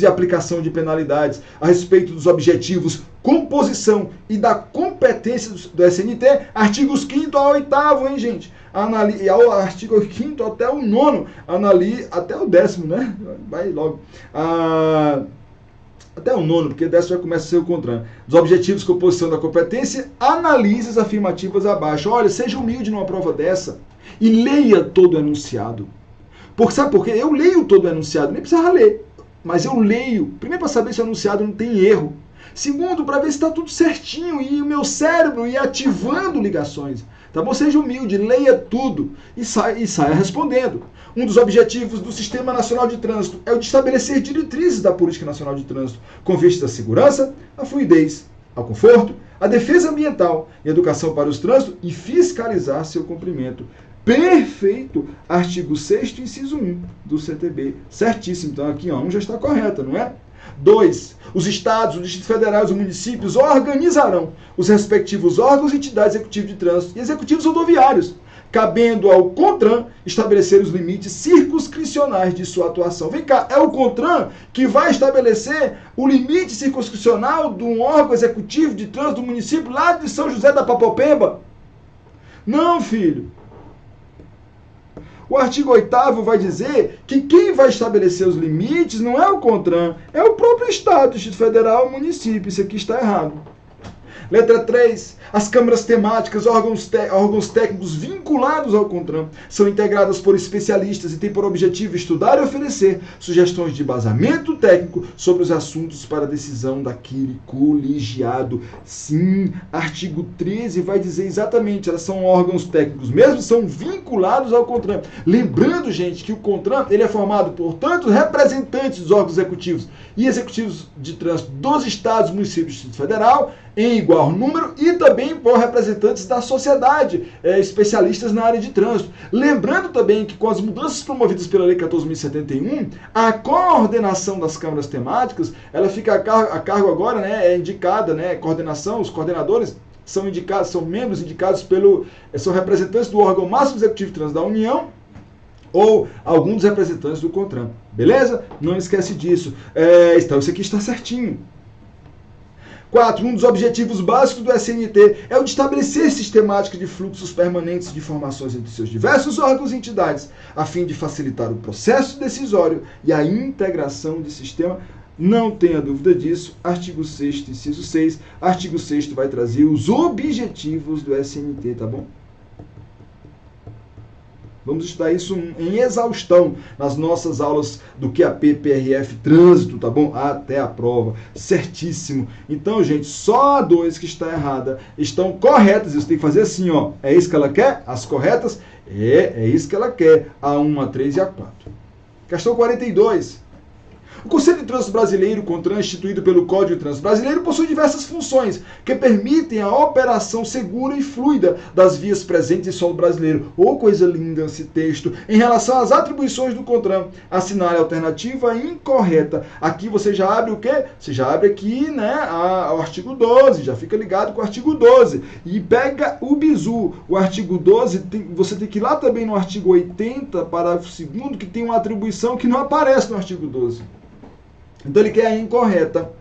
e aplicação de penalidades, a respeito dos objetivos, composição e da competência do SNT, artigos 5º ao 8º, hein, gente? Artigo 5º até o 9º, até o 10º, né? Vai logo. Até o 9º, porque 10º já começa a ser o CONTRAN. Dos objetivos, composição da competência, analise as afirmativas abaixo. Olha, seja humilde numa prova dessa e leia todo o enunciado. Sabe por quê? Eu leio todo o enunciado, nem precisava ler, mas eu leio. Primeiro, para saber se o enunciado não tem erro. Segundo, para ver se está tudo certinho e o meu cérebro ir ativando ligações. Tá bom? Seja humilde, leia tudo e saia respondendo. Um dos objetivos do Sistema Nacional de Trânsito é o de estabelecer diretrizes da Política Nacional de Trânsito com vistas à segurança, à fluidez, ao conforto, à defesa ambiental e educação para os trânsitos e fiscalizar seu cumprimento. Perfeito! Artigo 6º, inciso 1 do CTB. Certíssimo. Então aqui a 1 já está correta, não é? 2. Os estados, o Distrito Federal e os municípios organizarão os respectivos órgãos e entidades executivas de trânsito e executivos rodoviários, cabendo ao CONTRAN estabelecer os limites circunscricionais de sua atuação. Vem cá, é o CONTRAN que vai estabelecer o limite circunscricional de um órgão executivo de trânsito do município lá de São José da Papopemba? Não, filho. O artigo 8º vai dizer que quem vai estabelecer os limites não é o CONTRAN, é o próprio Estado, Distrito Federal e município. Isso aqui está errado. Letra 3. As câmaras temáticas, órgãos técnicos vinculados ao CONTRAN, são integradas por especialistas e têm por objetivo estudar e oferecer sugestões de embasamento técnico sobre os assuntos para a decisão daquele colegiado. Sim, artigo 13 vai dizer exatamente, elas são órgãos técnicos, mesmo são vinculados ao CONTRAN. Lembrando, gente, que o CONTRAN ele é formado por tanto representantes dos órgãos executivos e executivos de trânsito dos estados, municípios e Distrito Federal, em igual número, e também por representantes da sociedade, especialistas na área de trânsito. Lembrando também que com as mudanças promovidas pela Lei 14.071, a coordenação das câmaras temáticas, ela fica a cargo agora, né, é indicada, né, coordenação, os coordenadores são indicados, são membros indicados são representantes do órgão máximo executivo de trânsito da União, ou algum dos representantes do CONTRAN. Beleza? Não esquece disso. Então isso aqui está certinho. 4. Um dos objetivos básicos do SNT é o de estabelecer sistemática de fluxos permanentes de informações entre seus diversos órgãos e entidades, a fim de facilitar o processo decisório e a integração de sistema. Não tenha dúvida disso. Artigo 6º, inciso 6. Artigo 6º vai trazer os objetivos do SNT, tá bom? Vamos estudar isso em exaustão nas nossas aulas do QAP, PRF, Trânsito, tá bom? Até a prova. Certíssimo. Então, gente, só a 2 que está errada estão corretas. Você tem que fazer assim, ó. É isso que ela quer? As corretas? É isso que ela quer. A 1, a 3 e a 4. Questão 42. O Conselho de Trânsito Brasileiro, CONTRAN, instituído pelo Código de Trânsito Brasileiro, possui diversas funções que permitem a operação segura e fluida das vias presentes em solo brasileiro. Ô, coisa linda esse texto. Em relação às atribuições do CONTRAN, assinale a alternativa incorreta. Aqui você já abre o quê? Você já abre aqui, né, o artigo 12, já fica ligado com o artigo 12. E pega o bizu. O artigo 12, você tem que ir lá também no artigo 80, parágrafo 2º, que tem uma atribuição que não aparece no artigo 12. Então ele quer a incorreta.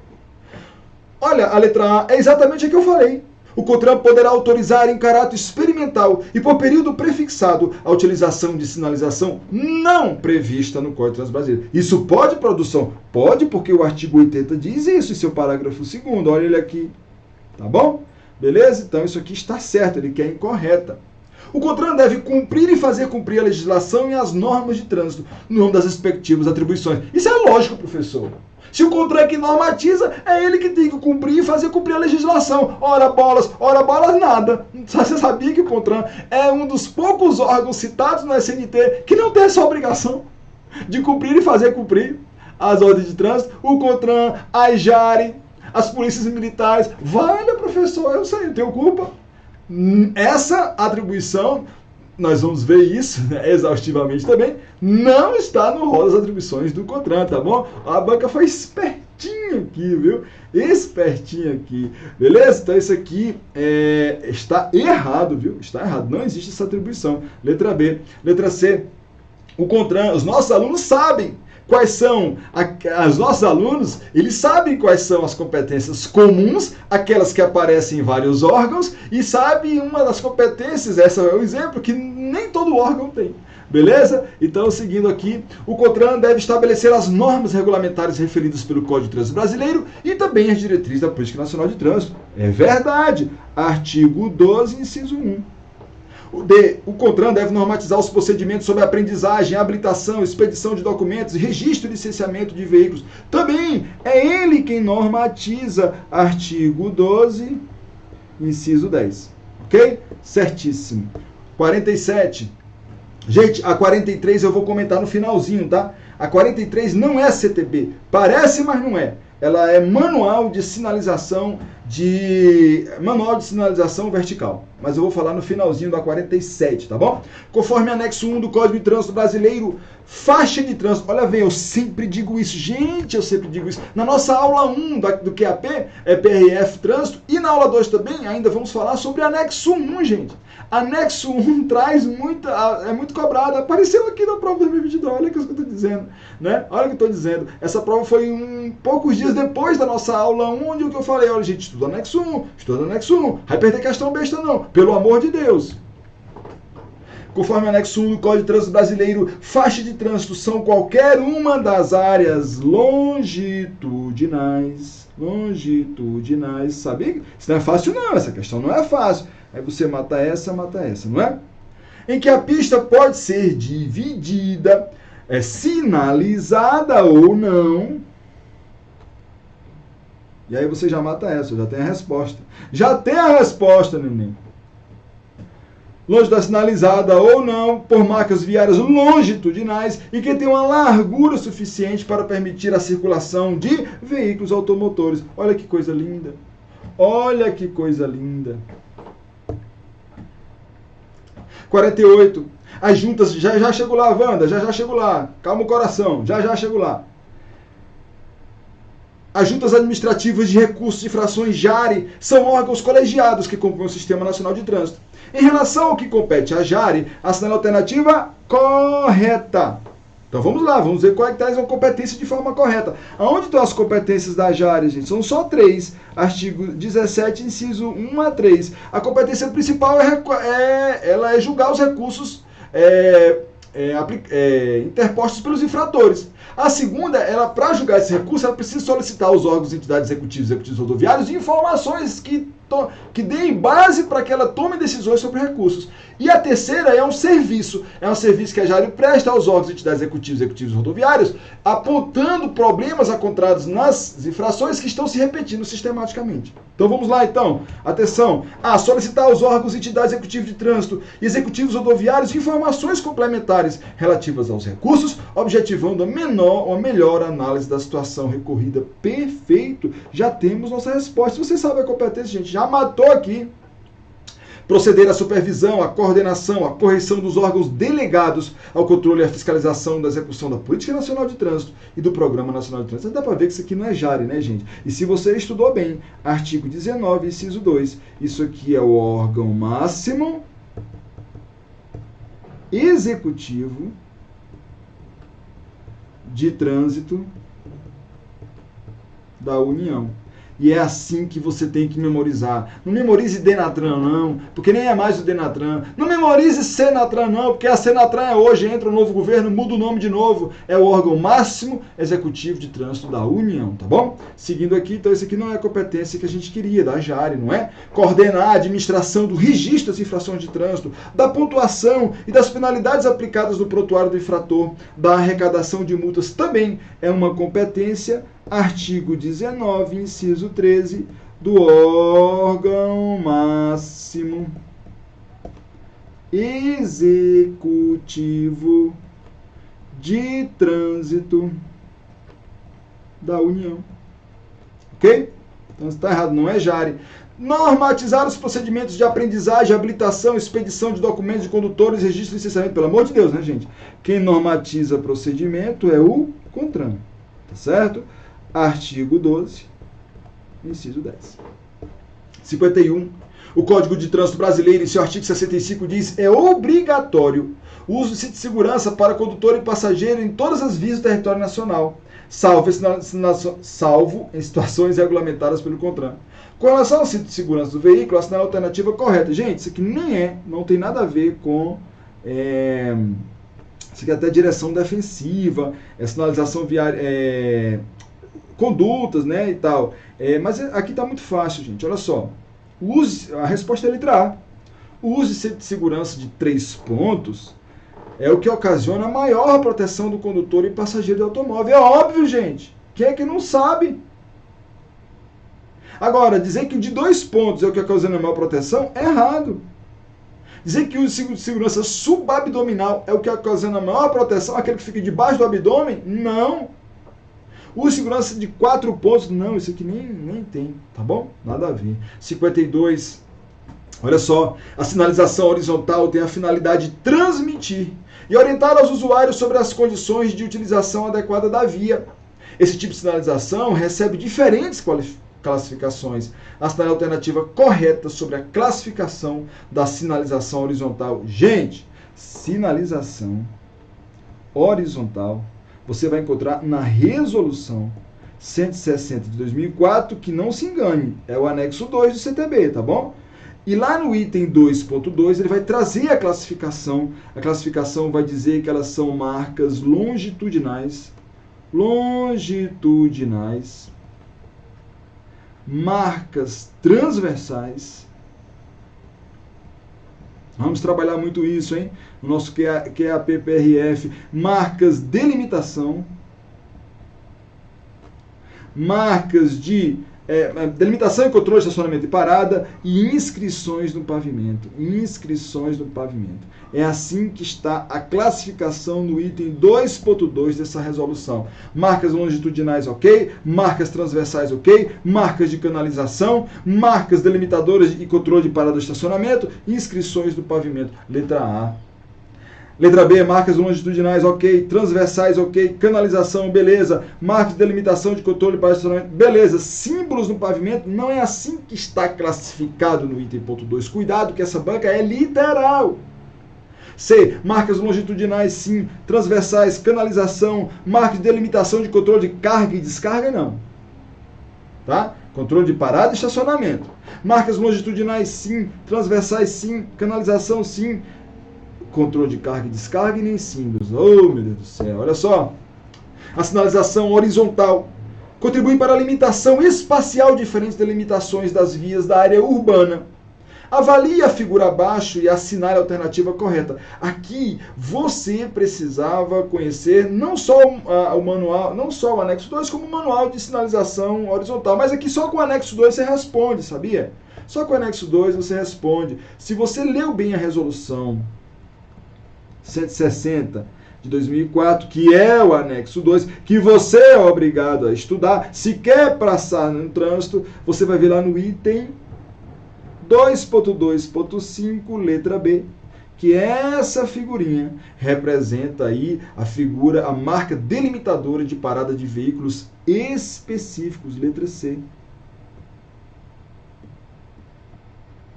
Olha, a letra A é exatamente a que eu falei. O CONTRAN poderá autorizar em caráter experimental e por período prefixado a utilização de sinalização não prevista no Código de Trânsito Brasileiro. Isso pode, produção? Pode, porque o artigo 80 diz isso em seu parágrafo 2º. Olha ele aqui. Tá bom? Beleza? Então isso aqui está certo, ele quer a incorreta. O CONTRAN deve cumprir e fazer cumprir a legislação e as normas de trânsito no nome das respectivas atribuições. Isso é lógico, professor. Se o CONTRAN é que normatiza, é ele que tem que cumprir e fazer cumprir a legislação. Ora bolas, nada. Você sabia que o CONTRAN é um dos poucos órgãos citados no SNT que não tem essa obrigação de cumprir e fazer cumprir as ordens de trânsito? O CONTRAN, a IJARE, as polícias militares. Vale, professor, eu sei, eu tenho culpa. Essa atribuição, nós vamos ver isso, né, exaustivamente também, não está no rol das atribuições do CONTRAN, tá bom? A banca foi espertinha aqui, viu? Espertinha aqui, beleza? Então isso aqui está errado, viu? Está errado, não existe essa atribuição. Letra B. Letra C. O CONTRAN, os nossos alunos sabem quais são, os nossos alunos, eles sabem quais são as competências comuns, aquelas que aparecem em vários órgãos, e sabe uma das competências, essa é o exemplo, que nem todo órgão tem. Beleza? Então, seguindo aqui, o CONTRAN deve estabelecer as normas regulamentares referidas pelo Código de Trânsito Brasileiro e também as diretrizes da Política Nacional de Trânsito. É verdade. Artigo 12, inciso 1. O D. O CONTRAN deve normatizar os procedimentos sobre aprendizagem, habilitação, expedição de documentos, registro e licenciamento de veículos. Também é ele quem normatiza. Artigo 12, inciso 10. Ok? Certíssimo. 47. Gente, a 43 eu vou comentar no finalzinho, tá? A 43 não é CTB. Parece, mas não é. Ela é manual de sinalização vertical. Mas eu vou falar no finalzinho da 47, tá bom? Conforme anexo 1 do Código de Trânsito Brasileiro, faixa de trânsito. Olha, eu sempre digo isso. Gente, eu sempre digo isso. Na nossa aula 1 do QAP, PRF Trânsito, e na aula 2 também, ainda vamos falar sobre anexo 1, gente. Anexo 1 traz é muito cobrado. Apareceu aqui na prova 2022, olha o que eu estou dizendo. Né? Olha o que eu estou dizendo. Essa prova foi poucos dias depois da nossa aula 1, onde eu falei, olha, gente, estuda anexo 1, estuda anexo 1. Vai perder questão besta não, pelo amor de Deus. Conforme anexo 1 do Código de Trânsito Brasileiro, faixa de trânsito são qualquer uma das áreas longitudinais. Sabia? Isso não é fácil não, essa questão não é fácil. Aí você mata essa, não é? Em que a pista pode ser dividida, sinalizada ou não. E aí você já mata essa, já tem a resposta. Já tem a resposta, neném. Longe da sinalizada ou não, por marcas viárias longitudinais e que tem uma largura suficiente para permitir a circulação de veículos automotores. Olha que coisa linda. Olha que coisa linda. 48. As juntas, já chego lá, Wanda, já chego lá. Calma o coração, já chego lá. As juntas administrativas de recursos de infrações JARE são órgãos colegiados que compõem o Sistema Nacional de Trânsito. Em relação ao que compete à JARE, assinale a alternativa correta. Então vamos lá, vamos ver qual é que traz uma competência de forma correta. Aonde estão as competências da JARE, gente? São só 3. Artigo 17, inciso 1 a 3. A competência principal ela é julgar os recursos interpostos pelos infratores. A segunda, para julgar esse recurso, ela precisa solicitar aos órgãos e entidades executivos rodoviários informações que deem base para que ela tome decisões sobre recursos. E a terceira é um serviço que a Jari presta aos órgãos e entidades executivos rodoviários, apontando problemas encontrados nas infrações que estão se repetindo sistematicamente. Então vamos lá então, atenção, solicitar aos órgãos e entidades executivos de trânsito e executivos rodoviários informações complementares relativas aos recursos, objetivando a melhor análise da situação recorrida. Perfeito, já temos nossa resposta. Você sabe a competência, gente, já matou aqui. Proceder à supervisão, à coordenação, à correção dos órgãos delegados ao controle e à fiscalização da execução da Política Nacional de Trânsito e do Programa Nacional de Trânsito. Dá para ver que isso aqui não é Jari, né, gente? E se você estudou bem, artigo 19, inciso 2, isso aqui é o órgão máximo executivo de trânsito da União. E é assim que você tem que memorizar. Não memorize Denatran, não, porque nem é mais o Denatran. Não memorize Senatran, não, porque a Senatran é hoje, entra o novo governo, muda o nome de novo. É o órgão máximo executivo de trânsito da União, tá bom? Seguindo aqui, então, esse aqui não é a competência que a gente queria, da Jari, não é? Coordenar a administração do registro das infrações de trânsito, da pontuação e das penalidades aplicadas no prontuário do infrator, da arrecadação de multas também é uma competência. Artigo 19, inciso 13, do órgão máximo executivo de trânsito da União. Ok? Então está errado, não é Jari. Normatizar os procedimentos de aprendizagem, habilitação, expedição de documentos de condutores, registro e licenciamento. Pelo amor de Deus, né, gente? Quem normatiza procedimento é o CONTRAN. Tá certo? Artigo 12, inciso 10. 51. O Código de Trânsito Brasileiro, em seu artigo 65, diz: é obrigatório o uso de cinto de segurança para condutor e passageiro em todas as vias do território nacional, salvo em situações regulamentadas pelo CONTRAN. Com relação ao cinto de segurança do veículo, a sinal alternativa correta. Gente, isso aqui não tem nada a ver com... isso aqui é até direção defensiva, sinalização viária... condutas, né, e tal. Mas aqui está muito fácil, gente. Olha só. A resposta é a letra A. O uso de cinto de segurança de 3 pontos é o que ocasiona a maior proteção do condutor e passageiro do automóvel. É óbvio, gente. Quem é que não sabe? Agora, dizer que o de 2 pontos é o que ocasiona a maior proteção é errado. Dizer que o uso de segurança subabdominal é o que ocasiona a maior proteção, aquele que fica debaixo do abdômen, não. O segurança de 4 pontos, não, isso aqui nem tem, tá bom? Nada a ver. 52, olha só, a sinalização horizontal tem a finalidade de transmitir e orientar aos usuários sobre as condições de utilização adequada da via. Esse tipo de sinalização recebe diferentes classificações. A sinal alternativa correta sobre a classificação da sinalização horizontal. Gente, sinalização horizontal você vai encontrar na resolução 160 de 2004, que não se engane, é o anexo 2 do CTB, tá bom? E lá no item 2.2 ele vai trazer a classificação. A classificação vai dizer que elas são marcas longitudinais, marcas transversais. Vamos trabalhar muito isso, hein? O nosso QAPPRF, marcas de delimitação, marcas de delimitação e controle de estacionamento e parada e inscrições no pavimento. É assim que está a classificação no item 2.2 dessa resolução. Marcas longitudinais, ok. Marcas transversais, ok. Marcas de canalização, marcas delimitadoras e controle de parada de estacionamento e inscrições no pavimento. Letra A. Letra B, marcas longitudinais, ok. Transversais, ok. Canalização, beleza. Marcas de delimitação de controle para estacionamento, beleza. Símbolos no pavimento, não é assim que está classificado no item ponto 2. Cuidado que essa banca é literal. C, marcas longitudinais, sim. Transversais, canalização, marcas de delimitação de controle de carga e descarga, não. Tá? Controle de parada e estacionamento. Marcas longitudinais, sim. Transversais, sim. Canalização, sim. controle de carga e descarga e nem símbolos. Oh, meu Deus do céu, olha só. A sinalização horizontal contribui para a limitação espacial de diferentes delimitações das vias da área urbana. Avalie a figura abaixo e assinale a alternativa correta. Aqui você precisava conhecer não só o manual, não só o anexo 2, como o manual de sinalização horizontal. Mas aqui só com o anexo 2 você responde, sabia? Só com o anexo 2 você responde. Se você leu bem a resolução 160 de 2004, que é o anexo 2, que você é obrigado a estudar, se quer passar no trânsito, você vai ver lá no item 2.2.5, letra B, que essa figurinha representa aí a figura, a marca delimitadora de parada de veículos específicos, letra C.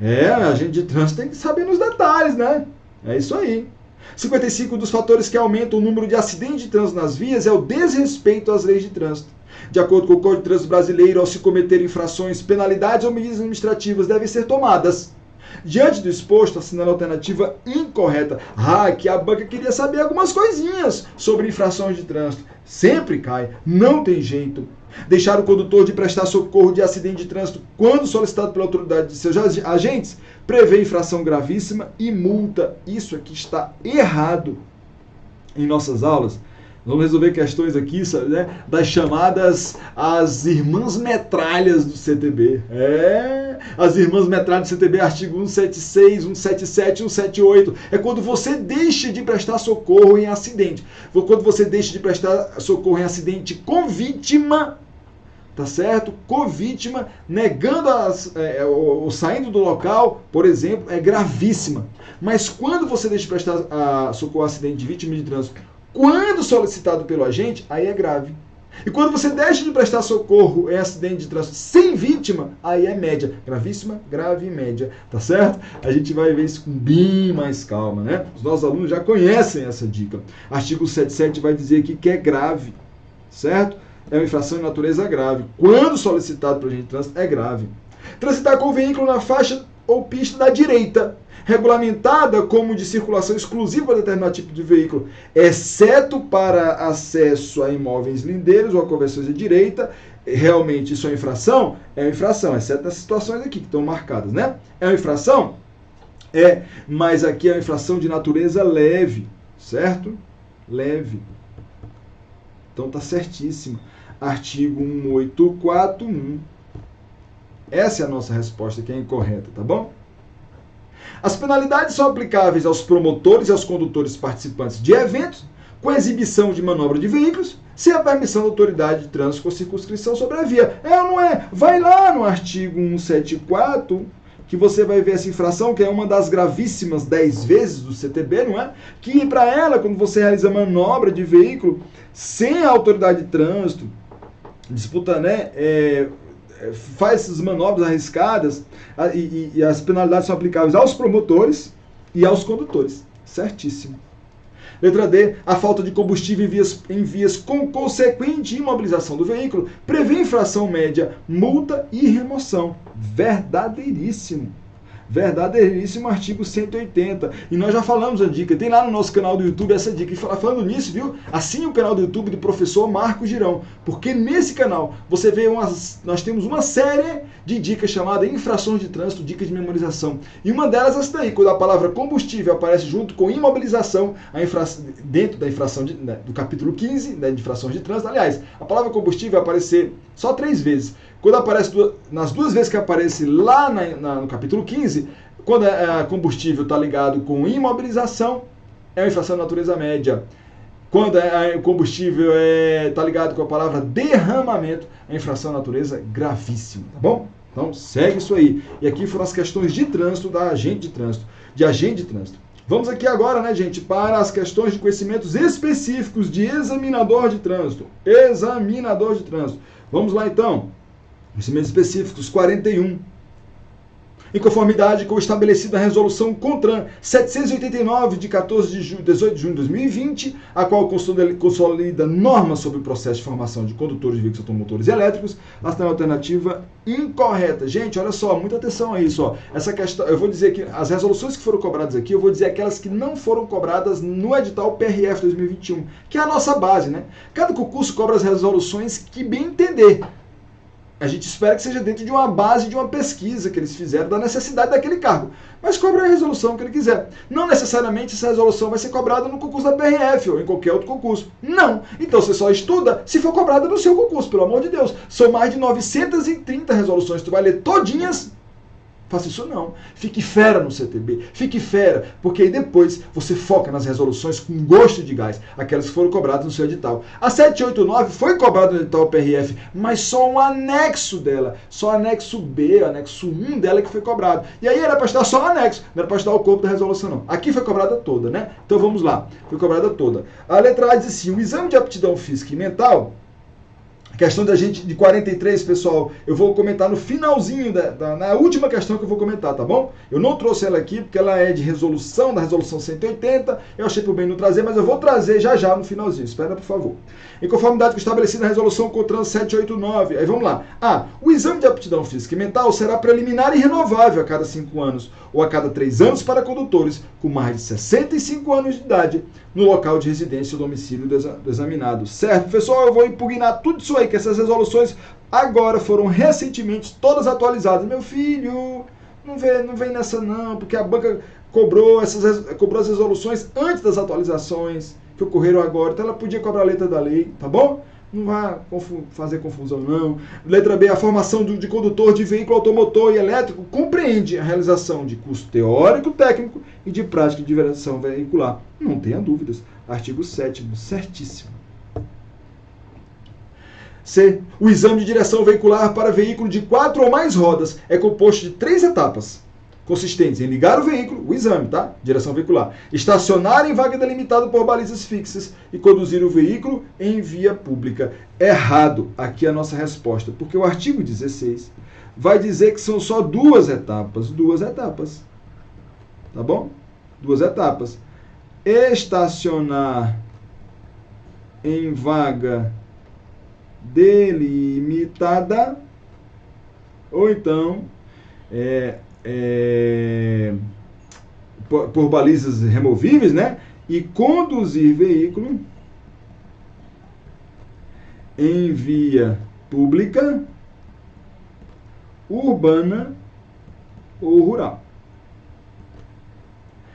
A agente de trânsito tem que saber nos detalhes, né? É isso aí. 55 dos fatores que aumentam o número de acidentes de trânsito nas vias é o desrespeito às leis de trânsito. De acordo com o Código de Trânsito Brasileiro, ao se cometer infrações, penalidades ou medidas administrativas devem ser tomadas. Diante do exposto, assinale a alternativa incorreta. Que a banca queria saber algumas coisinhas sobre infrações de trânsito. Sempre cai, não tem jeito. Deixar o condutor de prestar socorro de acidente de trânsito quando solicitado pela autoridade de seus agentes prevê infração gravíssima e multa. Isso aqui está errado. Em nossas aulas, vamos resolver questões aqui, sabe, né, das chamadas as irmãs metralhas do CTB. As irmãs metralhas do CTB, artigo 176, 177, 178. É quando você deixa de prestar socorro em acidente. Quando você deixa de prestar socorro em acidente com vítima, tá certo? Com vítima, negando ou saindo do local, por exemplo, é gravíssima. Mas quando você deixa de prestar socorro a acidente de vítima de trânsito, quando solicitado pelo agente, aí é grave. E quando você deixa de prestar socorro em acidente de trânsito sem vítima, aí é média. Gravíssima, grave e média, tá certo? A gente vai ver isso com bem mais calma, né? Os nossos alunos já conhecem essa dica. Artigo 77 vai dizer aqui que é grave, certo? É uma infração de natureza grave. Quando solicitado pelo agente de trânsito, é grave. Transitar com o veículo na faixa ou pista da direita, regulamentada como de circulação exclusiva para determinado tipo de veículo, exceto para acesso a imóveis lindeiros ou a conversões de direita. Realmente isso é uma infração? É uma infração, exceto nessas situações aqui que estão marcadas, né? É uma infração? Mas aqui é uma infração de natureza leve, certo? Leve. Então tá certíssimo. Artigo 1841. Essa é a nossa resposta, que é incorreta, tá bom? As penalidades são aplicáveis aos promotores e aos condutores participantes de eventos com exibição de manobra de veículos sem a permissão da autoridade de trânsito com circunscrição sobre a via. É ou não é? Vai lá no artigo 174, que você vai ver essa infração, que é uma das gravíssimas 10 vezes do CTB, não é? Que para ela, quando você realiza manobra de veículo sem a autoridade de trânsito, disputa, né? Faz essas manobras arriscadas e as penalidades são aplicáveis aos promotores e aos condutores. Certíssimo. Letra D. A falta de combustível em vias com consequente imobilização do veículo prevê infração média, multa e remoção. Verdadeiríssimo. Verdadeiríssimo artigo 180. E nós já falamos a dica. Tem lá no nosso canal do YouTube essa dica. E falando nisso, viu? Assine o canal do YouTube do professor Marcos Girão. Porque nesse canal você vê nós temos uma série de dicas chamada infrações de trânsito, dicas de memorização. E uma delas é essa daí. Quando a palavra combustível aparece junto com imobilização, dentro da infração do capítulo 15, de infrações de trânsito. Aliás, a palavra combustível vai aparecer só 3 vezes. Quando aparece nas 2 vezes que aparece lá no capítulo 15, quando combustível está ligado com imobilização, é uma infração de natureza média. Quando o combustível está ligado com a palavra derramamento, é infração de natureza gravíssima, tá bom? Então segue isso aí. E aqui foram as questões de trânsito de agente de trânsito. Vamos aqui agora, né, gente, para as questões de conhecimentos específicos de examinador de trânsito. Examinador de trânsito. Vamos lá então. Conhecimentos específicos, 41. Em conformidade com o estabelecido na resolução CONTRAN 789, de 18 de junho de 2020, a qual consolida normas sobre o processo de formação de condutores de veículos automotores e elétricos, a alternativa incorreta. Gente, olha só, muita atenção a isso. Ó. Essa questão, eu vou dizer que as resoluções que foram cobradas aqui, eu vou dizer aquelas que não foram cobradas no edital PRF 2021, que é a nossa base, né? Cada concurso cobra as resoluções que bem entender. A gente espera que seja dentro de uma base de uma pesquisa que eles fizeram da necessidade daquele cargo. Mas cobra a resolução que ele quiser. Não necessariamente essa resolução vai ser cobrada no concurso da PRF ou em qualquer outro concurso. Não. Então você só estuda se for cobrada no seu concurso, pelo amor de Deus. São mais de 930 resoluções. Tu vai ler todinhas? Faça isso não. Fique fera no CTB. Fique fera, porque aí depois você foca nas resoluções com gosto de gás, aquelas que foram cobradas no seu edital. A 789 foi cobrada no edital PRF, mas só um anexo dela, só o anexo B, o anexo 1 dela que foi cobrado. E aí era para estar só o anexo, não era para estar o corpo da resolução não. Aqui foi cobrada toda, né? Então vamos lá. Foi cobrada toda. A letra A diz assim: o exame de aptidão física e mental. A questão da gente de 43, pessoal, eu vou comentar no finalzinho, na última questão que eu vou comentar, tá bom? Eu não trouxe ela aqui porque ela é de resolução, da resolução 180, eu achei por bem não trazer, mas eu vou trazer já no finalzinho, espera por favor. Em conformidade com o estabelecido na resolução CONTRAN 789, aí vamos lá. O exame de aptidão física e mental será preliminar e renovável a cada 5 anos, ou a cada 3 anos para condutores com mais de 65 anos de idade, no local de residência ou domicílio do examinado. Certo, pessoal? Eu vou impugnar tudo isso aí, que essas resoluções agora foram recentemente todas atualizadas. Meu filho, não vem nessa não, porque a banca cobrou as resoluções antes das atualizações que ocorreram agora, então ela podia cobrar a letra da lei, tá bom? Não vai fazer confusão, não. Letra B, a formação de condutor de veículo automotor e elétrico compreende a realização de curso teórico, técnico e de prática de direção veicular. Não tenha dúvidas. Artigo 7º, certíssimo. C. O exame de direção veicular para veículo de 4 ou mais rodas é composto de 3 etapas, consistentes em ligar o veículo, o exame, tá? Direção veicular, estacionar em vaga delimitada por balizas fixas e conduzir o veículo em via pública. Errado. Aqui é a nossa resposta, porque o artigo 16 vai dizer que são só 2 etapas. 2 etapas. Tá bom? 2 etapas. Estacionar em vaga delimitada ou então por balizas removíveis, né? E conduzir veículo em via pública, urbana ou rural.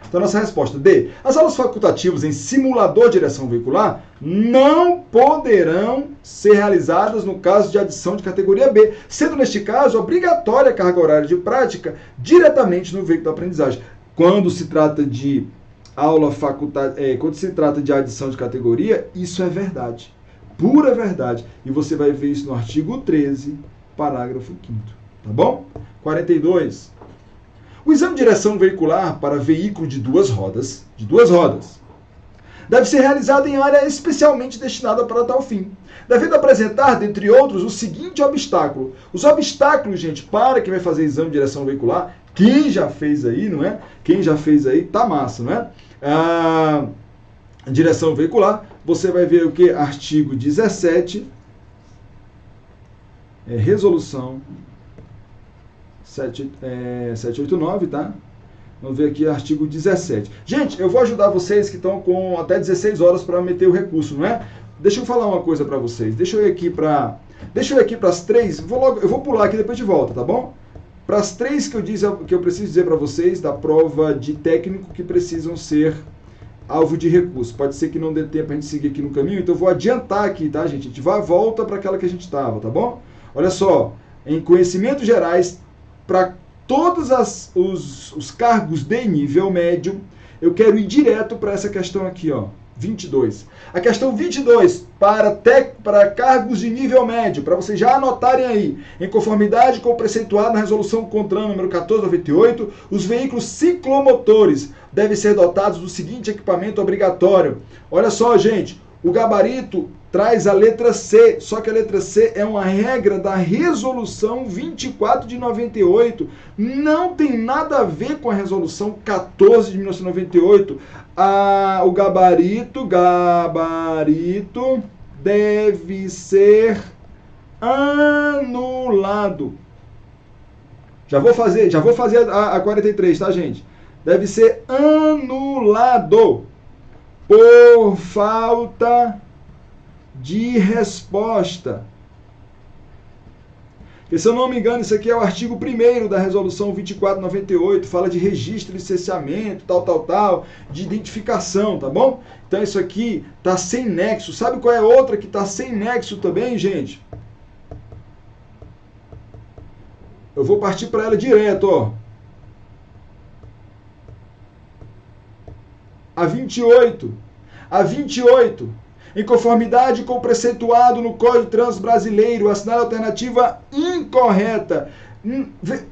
Então, nossa resposta D. As aulas facultativas em simulador de direção veicular não poderão ser realizadas no caso de adição de categoria B, sendo, neste caso, obrigatória a carga horária de prática diretamente no veículo da aprendizagem. Quando se trata de aula quando se trata de adição de categoria, isso é verdade. Pura verdade. E você vai ver isso no artigo 13, parágrafo 5º. Tá bom? 42. O exame de direção veicular para veículo de 2 rodas, deve ser realizado em área especialmente destinada para tal fim, devendo apresentar, dentre outros, o seguinte obstáculo. Os obstáculos, gente, para quem vai fazer exame de direção veicular, quem já fez aí, não é? Quem já fez aí, tá massa, não é? Direção veicular, você vai ver o que? Artigo 17, resolução 789, tá? Vamos ver aqui artigo 17. Gente, eu vou ajudar vocês que estão com até 16 horas para meter o recurso, não é? Deixa eu falar uma coisa para vocês. Deixa eu ir aqui para as 3. Eu vou pular aqui depois de volta, tá bom? Para as 3 que eu preciso dizer para vocês da prova de técnico que precisam ser alvo de recurso. Pode ser que não dê tempo a gente seguir aqui no caminho, então eu vou adiantar aqui, tá, gente? A gente vai volta para aquela que a gente estava, tá bom? Olha só, em conhecimentos gerais, para todos os cargos de nível médio, eu quero ir direto para essa questão aqui, ó, 22. A questão 22, para cargos de nível médio, para vocês já anotarem aí, em conformidade com o preceituado na resolução CONTRAN número 1498, os veículos ciclomotores devem ser dotados do seguinte equipamento obrigatório. Olha só, gente, o gabarito traz a letra C, só que a letra C é uma regra da resolução 24 de 98, não tem nada a ver com a resolução 14 de 1998. O gabarito deve ser anulado. Já vou fazer a 43, tá, gente? Deve ser anulado por falta de resposta. Porque, se eu não me engano, isso aqui é o artigo 1º da resolução 2498, fala de registro, licenciamento, tal, de identificação, tá bom? Então isso aqui tá sem nexo. Sabe qual é outra que tá sem nexo também, gente? Eu vou partir para ela direto, ó. A 28. Em conformidade com o preceituado no Código de Trânsito Brasileiro, assinale a alternativa incorreta.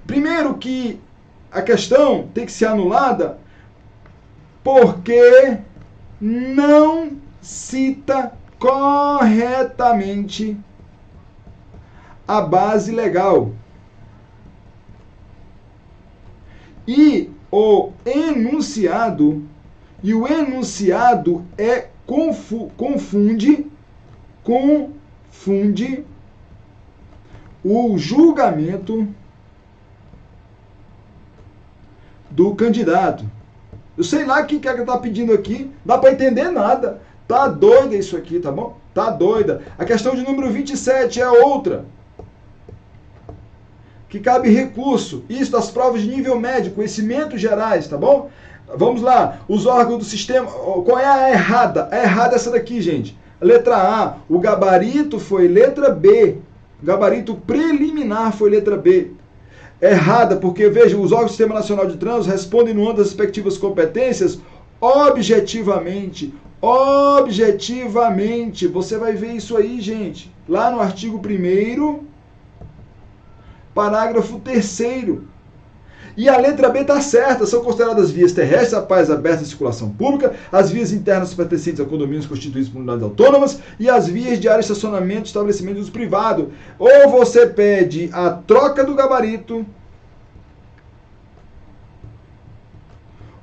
Primeiro que a questão tem que ser anulada porque não cita corretamente a base legal. E o enunciado confunde o julgamento do candidato. Eu sei lá o que é que tá pedindo aqui, dá para entender nada. Tá doida isso aqui, tá bom? Tá doida. A questão de número 27 é outra. Que cabe recurso. Isso das provas de nível médio, conhecimentos gerais, tá bom? Vamos lá, os órgãos do sistema. Qual é a errada? A errada é essa daqui, gente. Letra A, o gabarito foi letra B. O gabarito preliminar foi letra B. Errada, porque, veja, os órgãos do Sistema Nacional de Trânsito respondem no âmbito das respectivas competências objetivamente. Objetivamente. Você vai ver isso aí, gente. Lá no artigo 1º, parágrafo 3º. E a letra B está certa, são consideradas vias terrestres, rapaz, abertas à circulação pública, as vias internas pertencentes a condomínios constituídos por unidades autônomas e as vias de área de estacionamento e estabelecimento de uso privado. Ou você pede a troca do gabarito,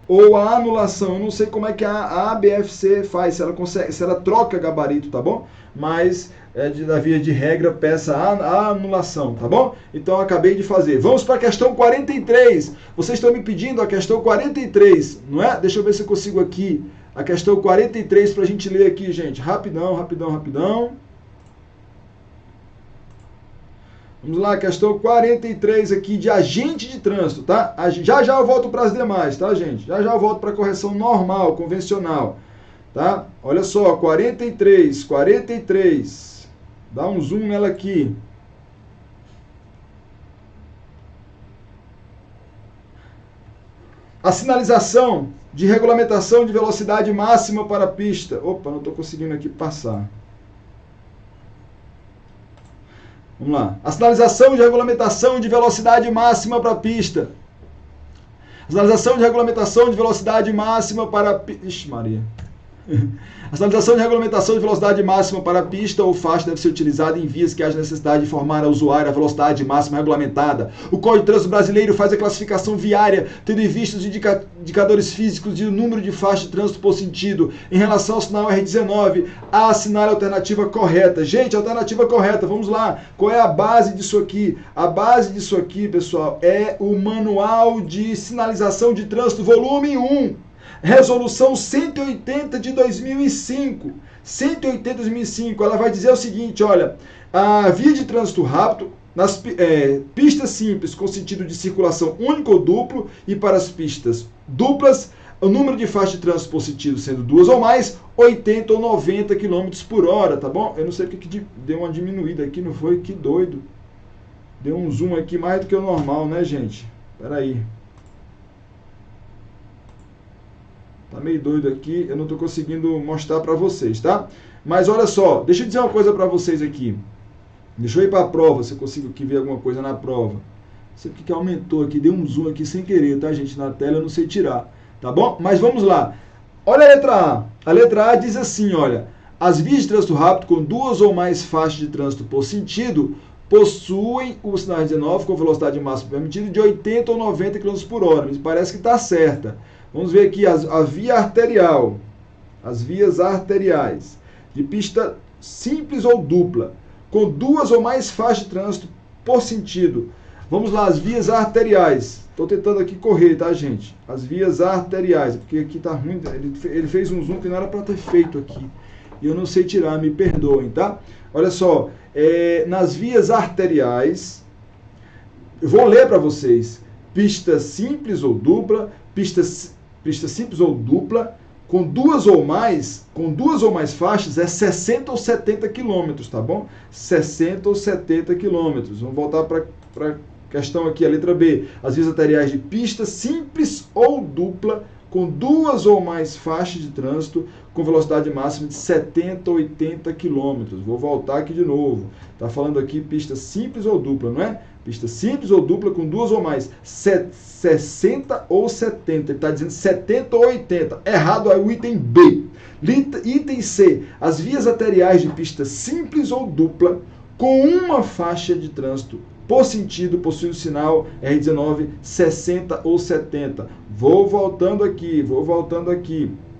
ou a anulação. Eu não sei como é que a ABFC faz, se ela consegue, se ela troca gabarito, tá bom? Mas da via de regra, peça a anulação, tá bom? Então, eu acabei de fazer. Vamos para a questão 43. Vocês estão me pedindo a questão 43, não é? Deixa eu ver se eu consigo aqui a questão 43 para a gente ler aqui, gente. Rapidão. Vamos lá, questão 43 aqui de agente de trânsito, tá? Já eu volto para as demais, tá, gente? Já eu volto para a correção normal, convencional, tá? Olha só, 43. Dá um zoom nela aqui. A sinalização de regulamentação de velocidade máxima para a pista. Opa, não estou conseguindo aqui passar. Vamos lá. A sinalização de regulamentação de velocidade máxima para a pista. A sinalização de regulamentação de velocidade máxima para a pista. Ixi, Maria. A sinalização de regulamentação de velocidade máxima para a pista ou faixa deve ser utilizada em vias que haja necessidade de informar ao usuário a velocidade máxima regulamentada. O Código de Trânsito Brasileiro faz a classificação viária, tendo em vista os indicadores físicos de número de faixas de trânsito por sentido. Em relação ao sinal R19, há assinale a alternativa correta. Gente, a alternativa correta, vamos lá. Qual é a base disso aqui? A base disso aqui, pessoal, é o Manual de Sinalização de Trânsito, volume 1. Resolução 180 de 2005. 180 de 2005, ela vai dizer o seguinte, olha, a via de trânsito rápido, nas pistas simples com sentido de circulação único ou duplo e para as pistas duplas, o número de faixas de trânsito por sentido sendo 2 ou mais, 80 ou 90 km por hora, tá bom? Eu não sei porque que deu uma diminuída aqui, não foi? Que doido. Deu um zoom aqui mais do que o normal, né, gente? Espera aí. Tá meio doido aqui, eu não tô conseguindo mostrar para vocês, tá? Mas olha só, deixa eu dizer uma coisa para vocês aqui. Deixa eu ir para a prova, se eu consigo aqui ver alguma coisa na prova. Não sei porque que aumentou aqui, deu um zoom aqui sem querer, tá, gente? Na tela eu não sei tirar, tá bom? Mas vamos lá. Olha a letra A. A letra A diz assim, olha. As vias de trânsito rápido com 2 ou mais faixas de trânsito por sentido possuem o sinal R19 com velocidade máxima permitida de 80 ou 90 km por hora. Me parece que está certa. Vamos ver aqui a via arterial. As vias arteriais de pista simples ou dupla, com 2 ou mais faixas de trânsito por sentido. Vamos lá, as vias arteriais. Estou tentando aqui correr, tá, gente? As vias arteriais, porque aqui tá ruim. Ele fez um zoom que não era para ter feito aqui. E eu não sei tirar, me perdoem, tá? Olha só, nas vias arteriais, eu vou ler para vocês. Pista simples ou dupla, pista simples ou dupla, com duas ou mais faixas é 60 ou 70 quilômetros, tá bom? 60 ou 70 quilômetros. Vamos voltar para a questão aqui, a letra B. As vias arteriais de pista simples ou dupla, com 2 ou mais faixas de trânsito, com velocidade máxima de 70 ou 80 quilômetros. Vou voltar aqui de novo. Está falando aqui pista simples ou dupla, não é? Pista simples ou dupla com 2 ou mais. 60 ou 70. Ele está dizendo 70 ou 80. Errado é o item B. Item C. As vias arteriais de pista simples ou dupla com uma faixa de trânsito por sentido possuem o sinal R19 60 ou 70. Vou voltando aqui.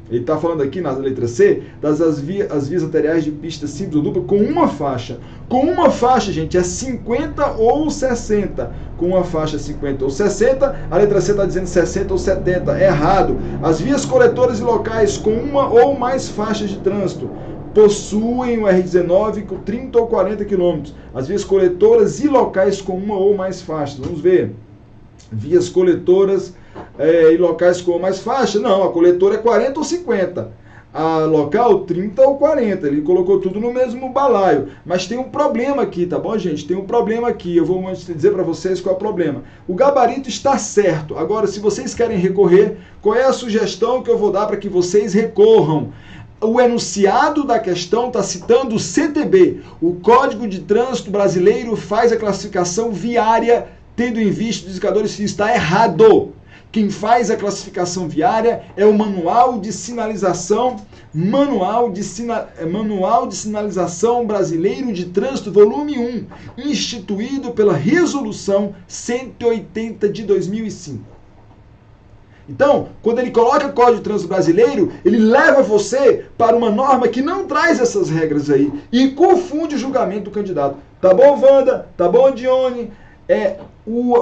Ele está falando aqui na letra C as vias arteriais de pista simples ou dupla com uma faixa. Com uma faixa, gente, é 50 ou 60. Com uma faixa 50 ou 60, a letra C está dizendo 60 ou 70. Errado. As vias coletoras e locais com uma ou mais faixas de trânsito possuem o R19 com 30 ou 40 km. As vias coletoras e locais com uma ou mais faixas. Vamos ver. Vias coletoras e locais com mais faixa. Não, a coletora é 40 ou 50. A local 30 ou 40. Ele colocou tudo no mesmo balaio. Mas tem um problema aqui, tá bom, gente? Tem um problema aqui. Eu vou dizer para vocês qual é o problema. O gabarito está certo. Agora, se vocês querem recorrer, qual é a sugestão que eu vou dar para que vocês recorram? O enunciado da questão está citando o CTB. O Código de Trânsito Brasileiro faz a classificação viária tendo em vista os indicadores físicos. Está errado. Quem faz a classificação viária é o Manual de Sinalização, Manual de Sinalização Brasileiro de Trânsito, volume 1, instituído pela Resolução 180 de 2005. Então, quando ele coloca o Código de Trânsito Brasileiro, ele leva você para uma norma que não traz essas regras aí e confunde o julgamento do candidato. Tá bom, Wanda? Tá bom, Dione?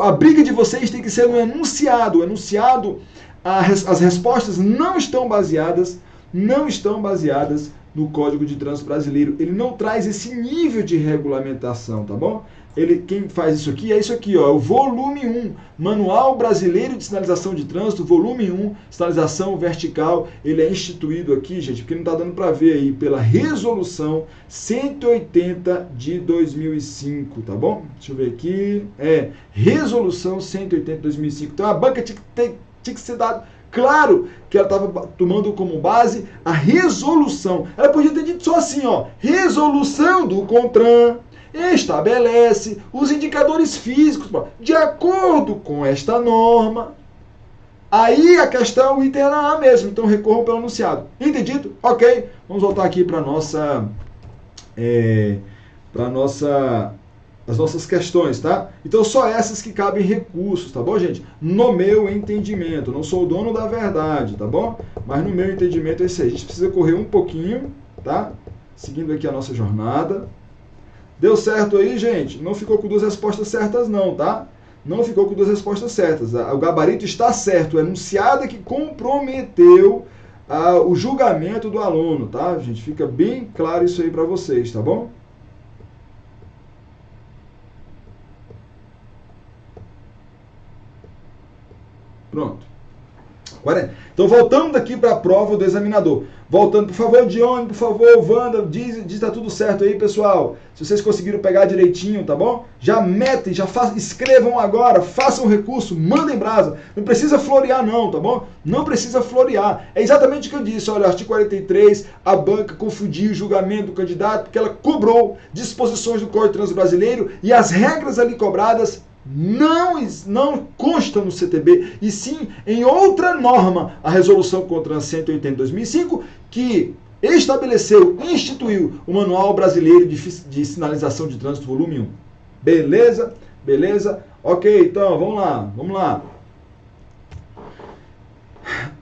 A briga de vocês tem que ser no enunciado. O enunciado, as respostas não estão baseadas no Código de Trânsito Brasileiro. Ele não traz esse nível de regulamentação, tá bom? Quem faz isso aqui é isso aqui, ó, o volume 1, Manual Brasileiro de Sinalização de Trânsito, volume 1, sinalização vertical. Ele é instituído aqui, gente, porque não está dando para ver aí, pela Resolução 180 de 2005, tá bom? Deixa eu ver aqui, Resolução 180 de 2005. Então a banca tinha que ser dado. Claro que ela estava tomando como base a resolução. Ela podia ter dito só assim, ó, resolução do CONTRAN estabelece os indicadores físicos de acordo com esta norma. Aí a questão, o item era A mesmo, então recorram pelo enunciado. Entendido? Ok. Vamos voltar aqui para as nossas questões, tá? Então só essas que cabem recursos, tá bom, gente? No meu entendimento, não sou o dono da verdade, tá bom? Mas no meu entendimento é isso aí. A gente precisa correr um pouquinho, tá? Seguindo aqui a nossa jornada. Deu certo aí, gente? Não ficou com 2 respostas certas não, tá? Não ficou com 2 respostas certas. O gabarito está certo. O enunciado é que comprometeu o julgamento do aluno, tá? Gente, fica bem claro isso aí para vocês, tá bom? Pronto. Então, voltando aqui para a prova do examinador. Voltando, por favor, Dione, por favor, Wanda, diz tá tudo certo aí, pessoal. Se vocês conseguiram pegar direitinho, tá bom? Já metem, escrevam agora, façam recurso, mandem brasa. Não precisa florear não, tá bom? Não precisa florear. É exatamente o que eu disse. Olha, artigo 43, a banca confundiu o julgamento do candidato porque ela cobrou disposições do Código de Trânsito Brasileiro e as regras ali cobradas não consta no CTB, e sim em outra norma, a Resolução CONTRAN 180 de 2005, que estabeleceu, instituiu o Manual Brasileiro de Sinalização de Trânsito, volume 1. Beleza? Beleza? Ok, então, vamos lá.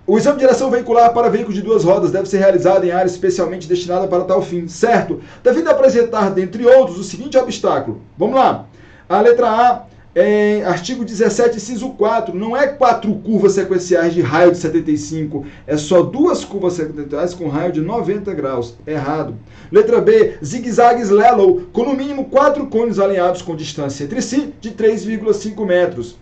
O exame de direção veicular para veículos de duas rodas deve ser realizado em área especialmente destinada para tal fim, certo? Devendo apresentar, dentre outros, o seguinte obstáculo. Vamos lá. A letra A, artigo 17, inciso 4, não é 4 curvas sequenciais de raio de 75, é só 2 curvas sequenciais com raio de 90 graus. Errado. Letra B, zigue-zague slalom, com no mínimo 4 cones alinhados com distância entre si de 3,5 metros.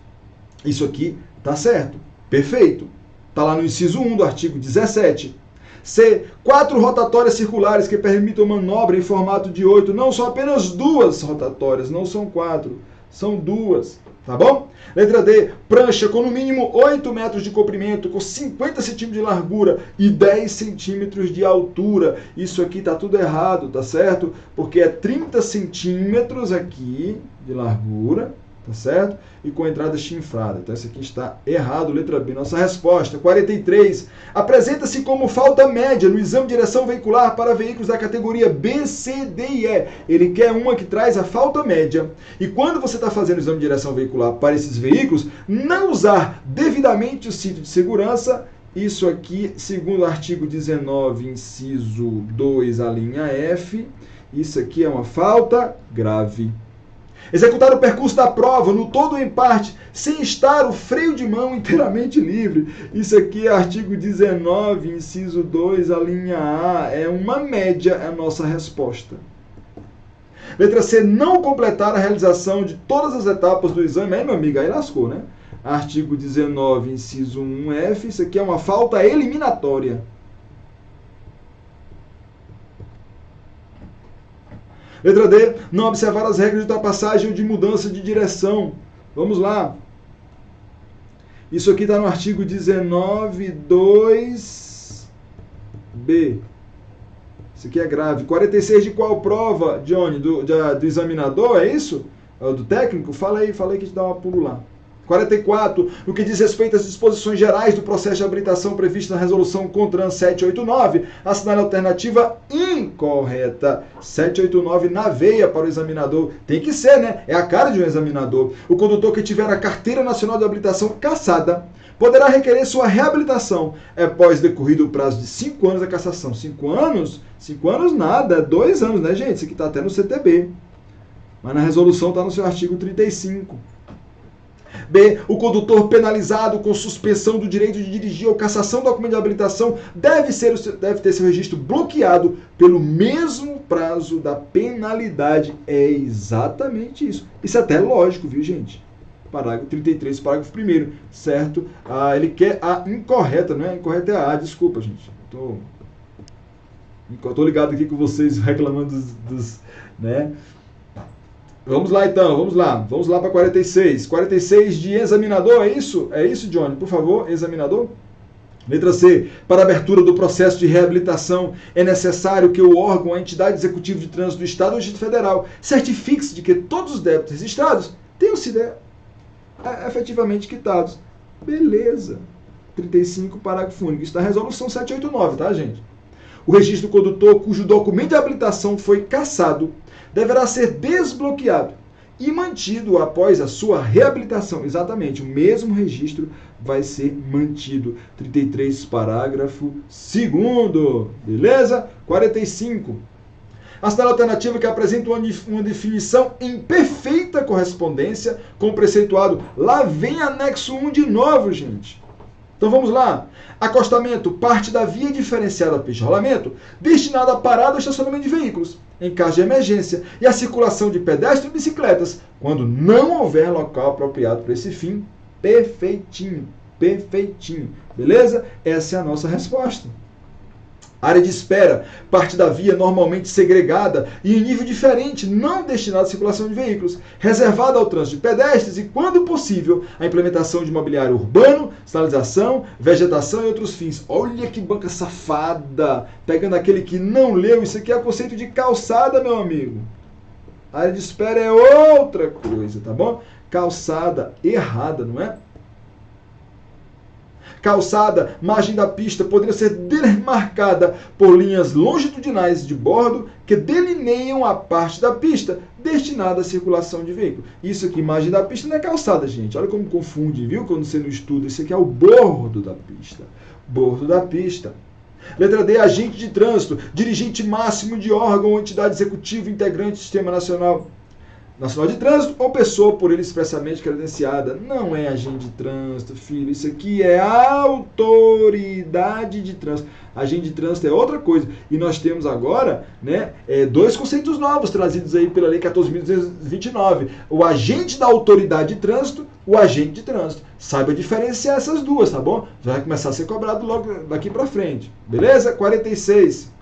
Isso aqui tá certo. Perfeito. Está lá no inciso 1 do artigo 17. C. 4 rotatórias circulares que permitam manobra em formato de 8. Não são apenas 2 rotatórias, não são 4. São 2. Tá bom? Letra D. Prancha com no mínimo 8 metros de comprimento, com 50 centímetros de largura e 10 centímetros de altura. Isso aqui tá tudo errado, tá certo? Porque é 30 centímetros aqui de largura, tá certo? E com entrada chinfrada. Então, isso aqui está errado, letra B. Nossa resposta, 43. Apresenta-se como falta média no exame de direção veicular para veículos da categoria B, C, D e E. Ele quer uma que traz a falta média. E quando você está fazendo o exame de direção veicular para esses veículos, não usar devidamente o cinto de segurança. Isso aqui, segundo o artigo 19, inciso 2, a linha F, isso aqui é uma falta grave. Executar o percurso da prova, no todo ou em parte, sem estar o freio de mão inteiramente livre. Isso aqui é artigo 19, inciso 2, a linha A. É uma média, é a nossa resposta. Letra C, não completar a realização de todas as etapas do exame. Aí, meu amigo, aí lascou, né? Artigo 19, inciso 1F. Isso aqui é uma falta eliminatória. Letra D, não observar as regras de ultrapassagem ou de mudança de direção. Vamos lá. Isso aqui está no artigo 19, 2B. Isso aqui é grave. 46 de qual prova, Johnny? Do examinador, é isso? Do técnico? Fala aí que a gente dá uma pulo lá. 44, no que diz respeito às disposições gerais do processo de habilitação previsto na resolução CONTRAN 789, assinale a alternativa incorreta. 789 na veia para o examinador. Tem que ser, né? É a cara de um examinador. O condutor que tiver a Carteira Nacional de Habilitação cassada poderá requerer sua reabilitação após decorrido o prazo de 5 anos da cassação. 5 anos? 5 anos nada, é 2 anos, né, gente? Isso aqui está até no CTB. Mas na resolução está no seu artigo 35. B. O condutor penalizado com suspensão do direito de dirigir ou cassação do documento de habilitação deve ter seu registro bloqueado pelo mesmo prazo da penalidade. É exatamente isso. Isso é até lógico, viu, gente? Parágrafo 33, parágrafo 1º, certo? Ele quer a incorreta, não é? A incorreta é a A, desculpa, gente. Tô ligado aqui com vocês reclamando né? Vamos lá então, vamos lá para 46. 46 de examinador, é isso? É isso, Johnny? Por favor, examinador. Letra C. Para a abertura do processo de reabilitação, é necessário que o órgão, a entidade executiva de trânsito do Estado ou do Distrito Federal, certifique-se de que todos os débitos registrados tenham sido efetivamente quitados. Beleza. 35, parágrafo único. Isso da resolução 789, tá, gente? O registro do condutor cujo documento de habilitação foi cassado deverá ser desbloqueado e mantido após a sua reabilitação. Exatamente, o mesmo registro vai ser mantido. 33, parágrafo 2º. Beleza? 45. Assinale a alternativa que apresenta uma definição em perfeita correspondência com o preceituado. Lá vem anexo 1 de novo, gente. Então vamos lá. Acostamento, parte da via diferenciada piste rolamento, destinada a parada ou estacionamento de veículos, em caso de emergência, e a circulação de pedestres e bicicletas, quando não houver local apropriado para esse fim. Perfeitinho, perfeitinho. Beleza? Essa é a nossa resposta. Área de espera, parte da via normalmente segregada e em nível diferente, não destinada à circulação de veículos, reservada ao trânsito de pedestres e, quando possível, a implementação de mobiliário urbano, sinalização, vegetação e outros fins. Olha que banca safada! Pegando aquele que não leu, isso aqui é o conceito de calçada, meu amigo. Área de espera é outra coisa, tá bom? Calçada errada, não é? Calçada, margem da pista, poderia ser demarcada por linhas longitudinais de bordo que delineiam a parte da pista destinada à circulação de veículo. Isso aqui, margem da pista, não é calçada, gente. Olha como confunde, viu? Quando você não estuda. Isso aqui é o bordo da pista. Bordo da pista. Letra D, agente de trânsito, dirigente máximo de órgão ou entidade executiva integrante do Sistema Nacional de Trânsito ou pessoa por ele expressamente credenciada. Não é agente de trânsito, filho. Isso aqui é autoridade de trânsito. Agente de trânsito é outra coisa. E nós temos agora, né, dois conceitos novos trazidos aí pela Lei 14.229. O agente da autoridade de trânsito, o agente de trânsito. Saiba diferenciar essas duas, tá bom? Vai começar a ser cobrado logo daqui para frente. Beleza? 46.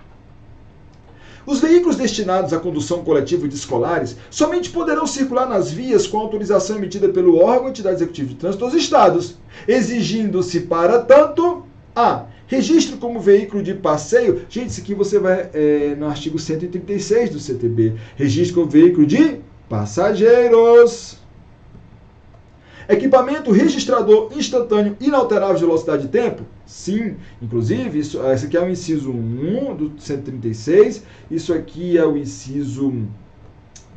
Os veículos destinados à condução coletiva de escolares somente poderão circular nas vias com autorização emitida pelo órgão ou entidade executiva de trânsito dos estados, exigindo-se para tanto a registro como veículo de passeio. Gente, isso aqui você vai no artigo 136 do CTB. Registro como veículo de passageiros. Equipamento registrador instantâneo inalterável de velocidade e tempo? Sim. Inclusive, esse aqui é o inciso 1 do 136, isso aqui é o inciso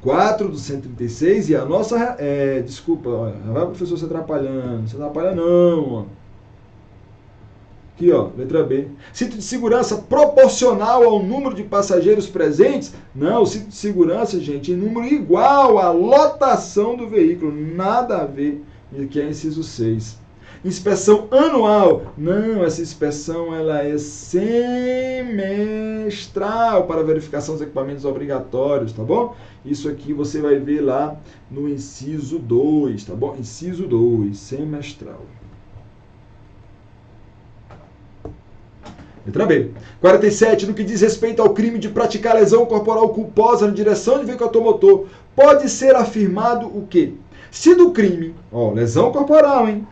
4 do 136 e a nossa... desculpa, olha, vai o professor se atrapalhando, não se atrapalha não, ó. Aqui, ó, letra B. Cinto de segurança proporcional ao número de passageiros presentes? Não, o cinto de segurança, gente, em número igual à lotação do veículo, nada a ver. E aqui é inciso 6. Inspeção anual. Não, essa inspeção ela é semestral para verificação dos equipamentos obrigatórios, tá bom? Isso aqui você vai ver lá no inciso 2, tá bom? Inciso 2, semestral. Letra B. 47. No que diz respeito ao crime de praticar lesão corporal culposa na direção de veículo automotor, pode ser afirmado o quê? Se do crime, lesão corporal, hein?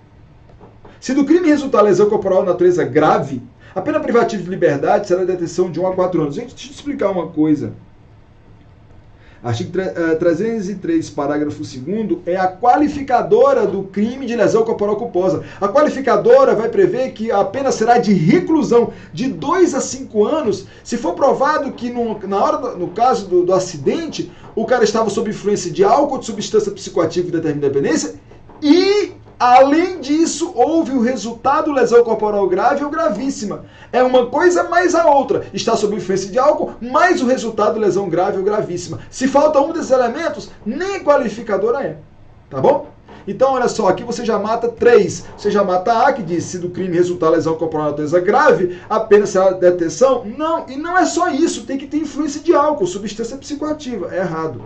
Se do crime resultar lesão corporal de natureza grave, a pena privativa de liberdade será a detenção de 1 a 4 anos. Gente, deixa eu te explicar uma coisa. Artigo 303, parágrafo 2º, é a qualificadora do crime de lesão corporal culposa. A qualificadora vai prever que a pena será de reclusão de 2 a 5 anos, se for provado que no caso do acidente, o cara estava sob influência de álcool ou de substância psicoativa que determina a dependência e, além disso, houve o resultado lesão corporal grave ou gravíssima. É uma coisa mais a outra. Está sob influência de álcool, mais o resultado lesão grave ou gravíssima. Se falta um desses elementos, nem qualificadora é. Tá bom? Então, olha só, aqui você já mata 3. Você já mata A, que diz, se do crime resultar lesão corporal de natureza grave, a pena será detenção. Não, e não é só isso. Tem que ter influência de álcool, substância psicoativa. É errado.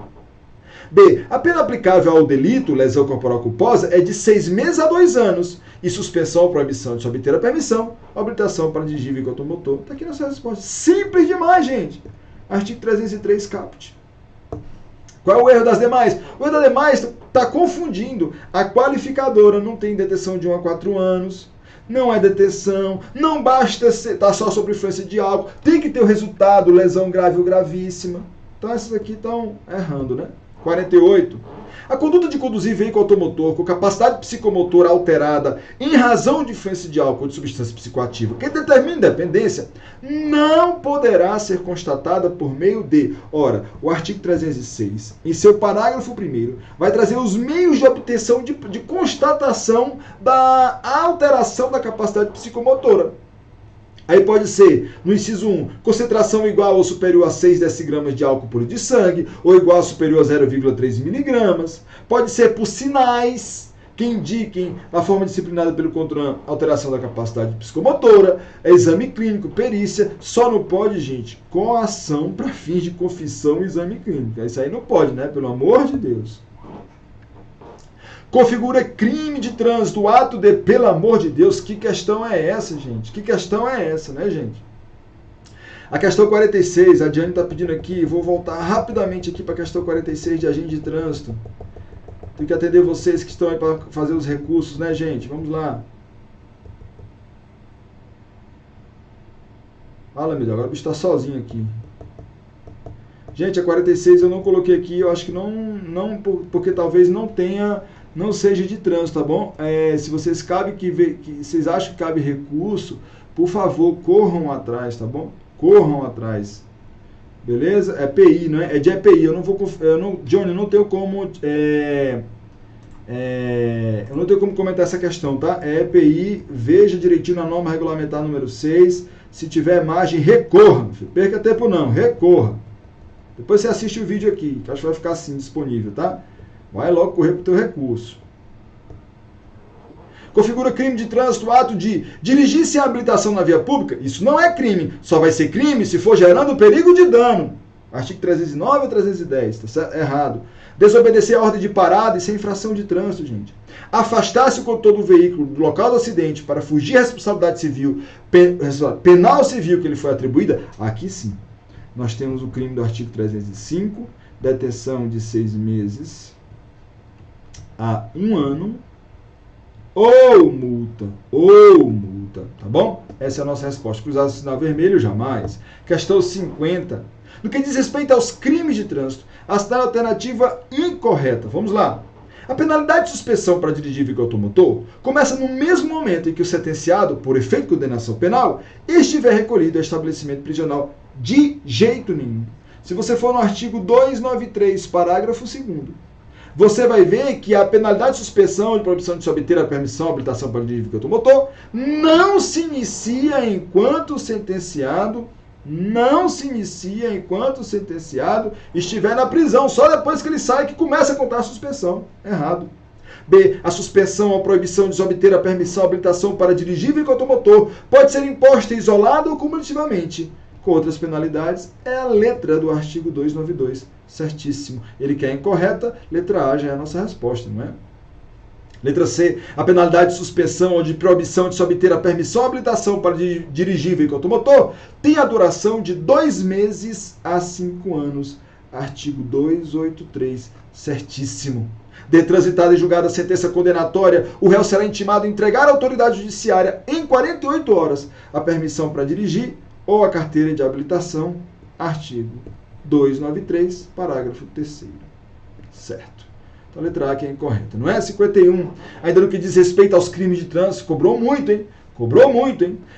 B. A pena aplicável ao delito, lesão corporal culposa, é de 6 meses a 2 anos. E suspensão ou proibição de se obter a permissão, habilitação para dirigir veículo automotor. Está aqui nessa resposta. Simples demais, gente. Artigo 303, caput. Qual é o erro das demais? O erro das demais está confundindo. A qualificadora não tem detenção de 1 a 4 anos. Não é detenção. Não basta estar só sob influência de álcool. Tem que ter o resultado, lesão grave ou gravíssima. Então essas aqui estão errando, né? 48. A conduta de conduzir veículo automotor com capacidade psicomotora alterada em razão de influência de álcool ou de substância psicoativa que determina dependência não poderá ser constatada por meio de... Ora, o artigo 306, em seu parágrafo 1º, vai trazer os meios de obtenção de constatação da alteração da capacidade psicomotora. Aí pode ser, no inciso 1, concentração igual ou superior a 6 decigramas de álcool puro de sangue, ou igual ou superior a 0,3 miligramas. Pode ser por sinais que indiquem, na forma disciplinada pelo CONTRAN, alteração da capacidade psicomotora, exame clínico, perícia. Só não pode, gente, com ação para fins de confissão e exame clínico. Isso aí não pode, né? Pelo amor de Deus. Configura crime de trânsito, o ato de, pelo amor de Deus, que questão é essa, gente? Que questão é essa, né, gente? A questão 46, a Diane está pedindo aqui, vou voltar rapidamente aqui para a questão 46 de agente de trânsito. Tenho que atender vocês que estão aí para fazer os recursos, né, gente? Vamos lá. Fala, meu Deus, agora o bicho está sozinho aqui. Gente, a 46 eu não coloquei aqui, eu acho que não porque talvez não tenha não seja de trânsito, tá bom? Se vocês vocês acham que cabe recurso, por favor, corram atrás, tá bom? Corram atrás. Beleza? É PI, não é? É de EPI. Johnny, eu não tenho como eu não tenho como comentar essa questão, tá? É EPI, veja direitinho na norma regulamentar número 6. Se tiver margem, recorra. Não perca tempo não, recorra. Depois você assiste o vídeo aqui, que acho que vai ficar assim disponível, tá? Vai logo correr para o teu recurso. Configura crime de trânsito, ato de dirigir sem habilitação na via pública. Isso não é crime. Só vai ser crime se for gerando perigo de dano. Artigo 309 ou 310, tá certo? Errado. Desobedecer a ordem de parada e sem infração de trânsito, gente. Afastar-se o condutor do veículo do local do acidente para fugir à responsabilidade civil, penal civil que lhe foi atribuída. Aqui sim. Nós temos o crime do artigo 305, detenção de 6 meses a 1 ano, ou multa, tá bom? Essa é a nossa resposta. Cruzado o sinal vermelho, jamais. Questão 50. No que diz respeito aos crimes de trânsito, a alternativa incorreta. Vamos lá. A penalidade de suspensão para dirigir veículo automotor começa no mesmo momento em que o sentenciado, por efeito de condenação penal, estiver recolhido ao estabelecimento prisional de jeito nenhum. Se você for no artigo 293, parágrafo 2º, você vai ver que a penalidade de suspensão de proibição de se obter a permissão, habilitação para dirigir veículo automotor não se inicia enquanto o sentenciado estiver na prisão. Só depois que ele sai que começa a contar a suspensão. Errado. B. A suspensão ou proibição de se obter a permissão, habilitação para dirigir veículo automotor pode ser imposta isolada ou cumulativamente com outras penalidades. É a letra do artigo 292. Certíssimo. Ele quer incorreta, letra A já é a nossa resposta, não é? Letra C. A penalidade de suspensão ou de proibição de se obter a permissão ou habilitação para dirigir veículo automotor tem a duração de 2 meses a 5 anos. Artigo 283. Certíssimo. De transitada e julgada a sentença condenatória, o réu será intimado a entregar à autoridade judiciária em 48 horas a permissão para dirigir ou a carteira de habilitação. Artigo 293, parágrafo 3º. Certo. Então a letra A que é incorreta. Não é? 51. Ainda no que diz respeito aos crimes de trânsito, cobrou muito, hein?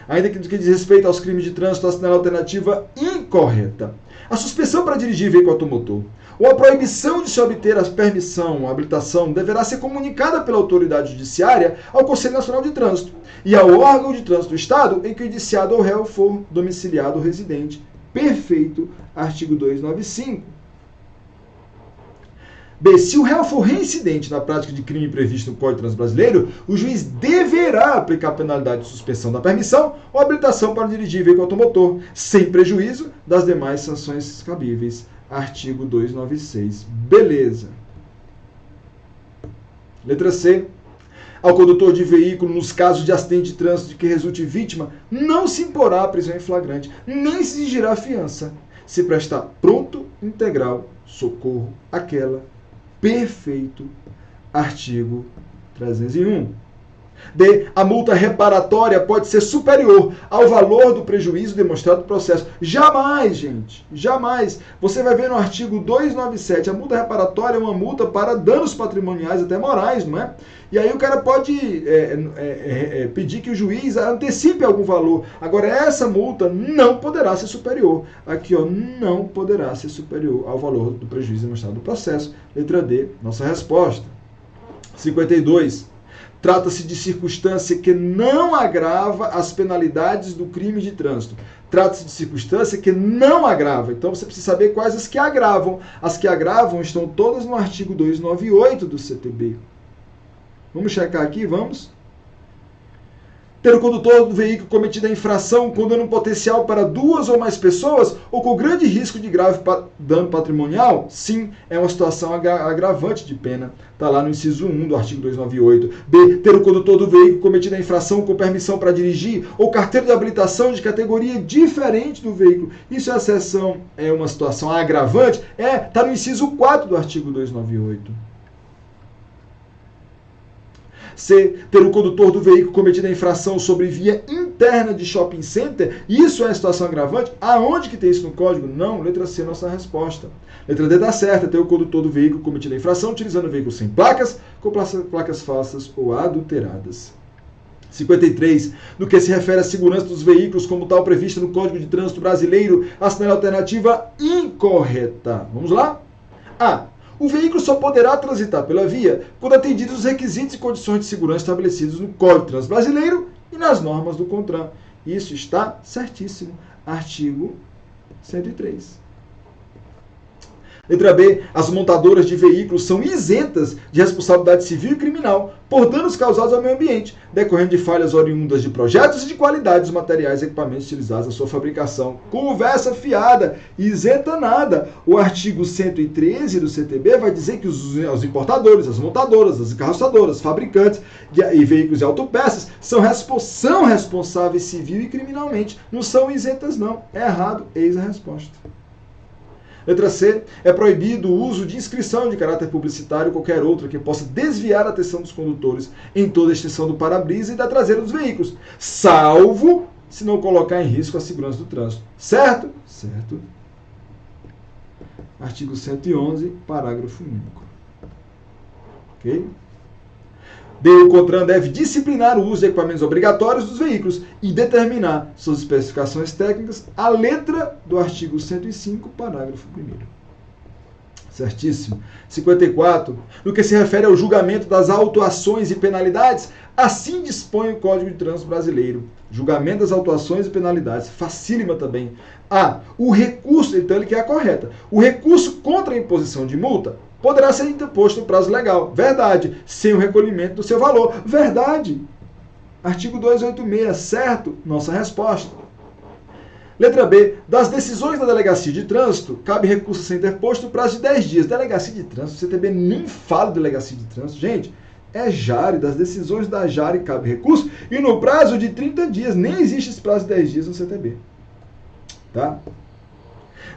Ainda no que diz respeito aos crimes de trânsito, assinala a alternativa incorreta. A suspensão para dirigir veículo automotor ou a proibição de se obter a permissão ou habilitação deverá ser comunicada pela autoridade judiciária ao Conselho Nacional de Trânsito e ao órgão de trânsito do Estado em que o indiciado ou réu for domiciliado ou residente. Perfeito. Artigo 295. B. Se o réu for reincidente na prática de crime previsto no Código de Trânsito Brasileiro, o juiz deverá aplicar a penalidade de suspensão da permissão ou habilitação para dirigir veículo automotor, sem prejuízo das demais sanções cabíveis. Artigo 296. Beleza. Letra C. Ao condutor de veículo, nos casos de acidente de trânsito de que resulte vítima, não se imporá a prisão em flagrante, nem se exigirá fiança, se prestar pronto, integral, socorro àquela. Perfeito. Artigo 301. D. A multa reparatória pode ser superior ao valor do prejuízo demonstrado no processo. Jamais, gente. Jamais. Você vai ver no artigo 297. A multa reparatória é uma multa para danos patrimoniais, até morais, não é? E aí o cara pode pedir que o juiz antecipe algum valor. Agora, essa multa não poderá ser superior. Aqui, ó, não poderá ser superior ao valor do prejuízo demonstrado no processo. Letra D, nossa resposta. 52. Trata-se de circunstância que não agrava as penalidades do crime de trânsito. Trata-se de circunstância que não agrava. Então você precisa saber quais as que agravam. As que agravam estão todas no artigo 298 do CTB. Vamos checar aqui, vamos? Ter o condutor do veículo cometido a infração com dano potencial para 2 ou mais pessoas ou com grande risco de grave dano patrimonial? Sim, é uma situação agravante de pena. Está lá no inciso 1 do artigo 298. B. Ter o condutor do veículo cometido a infração com permissão para dirigir ou carteira de habilitação de categoria diferente do veículo. Isso é a exceção, é uma situação agravante? Está no inciso 4 do artigo 298. C. Ter o condutor do veículo cometido a infração sobre via interna de shopping center. Isso é a situação agravante? Aonde que tem isso no código? Não. Letra C, nossa resposta. Letra D dá certo. Ter o condutor do veículo cometido a infração utilizando o veículo sem placas, com placas falsas ou adulteradas. 53. No que se refere à segurança dos veículos, como tal prevista no Código de Trânsito Brasileiro, assinale a alternativa incorreta. Vamos lá? A. O veículo só poderá transitar pela via quando atendidos os requisitos e condições de segurança estabelecidos no Código de Trânsito Brasileiro e nas normas do CONTRAN. Isso está certíssimo. Artigo 103. Letra B. As montadoras de veículos são isentas de responsabilidade civil e criminal por danos causados ao meio ambiente, decorrendo de falhas oriundas de projetos e de qualidade dos materiais e equipamentos utilizados na sua fabricação. Conversa fiada, isenta nada. O artigo 113 do CTB vai dizer que os importadores, as montadoras, as encarroçadoras, fabricantes e veículos de autopeças são responsáveis civil e criminalmente. Não são isentas, não. É errado. Eis a resposta. Letra C. É proibido o uso de inscrição de caráter publicitário ou qualquer outra que possa desviar a atenção dos condutores em toda a extensão do para-brisa e da traseira dos veículos, salvo se não colocar em risco a segurança do trânsito. Certo? Certo. Artigo 111, parágrafo único. Ok? D. O CONTRAN deve disciplinar o uso de equipamentos obrigatórios dos veículos e determinar suas especificações técnicas, a letra do artigo 105, parágrafo 1º. Certíssimo. 54. No que se refere ao julgamento das autuações e penalidades, assim dispõe o Código de Trânsito Brasileiro. Julgamento das autuações e penalidades. Facílima também. A. O recurso, então ele quer a correta. O recurso contra a imposição de multa poderá ser interposto no prazo legal. Verdade. Sem o recolhimento do seu valor. Verdade. Artigo 286. Certo? Nossa resposta. Letra B. Das decisões da Delegacia de Trânsito, cabe recurso a ser interposto no prazo de 10 dias. Delegacia de Trânsito, o CTB nem fala de Delegacia de Trânsito. Gente, é JARE. Das decisões da JARE cabe recurso e no prazo de 30 dias. Nem existe esse prazo de 10 dias no CTB. Tá?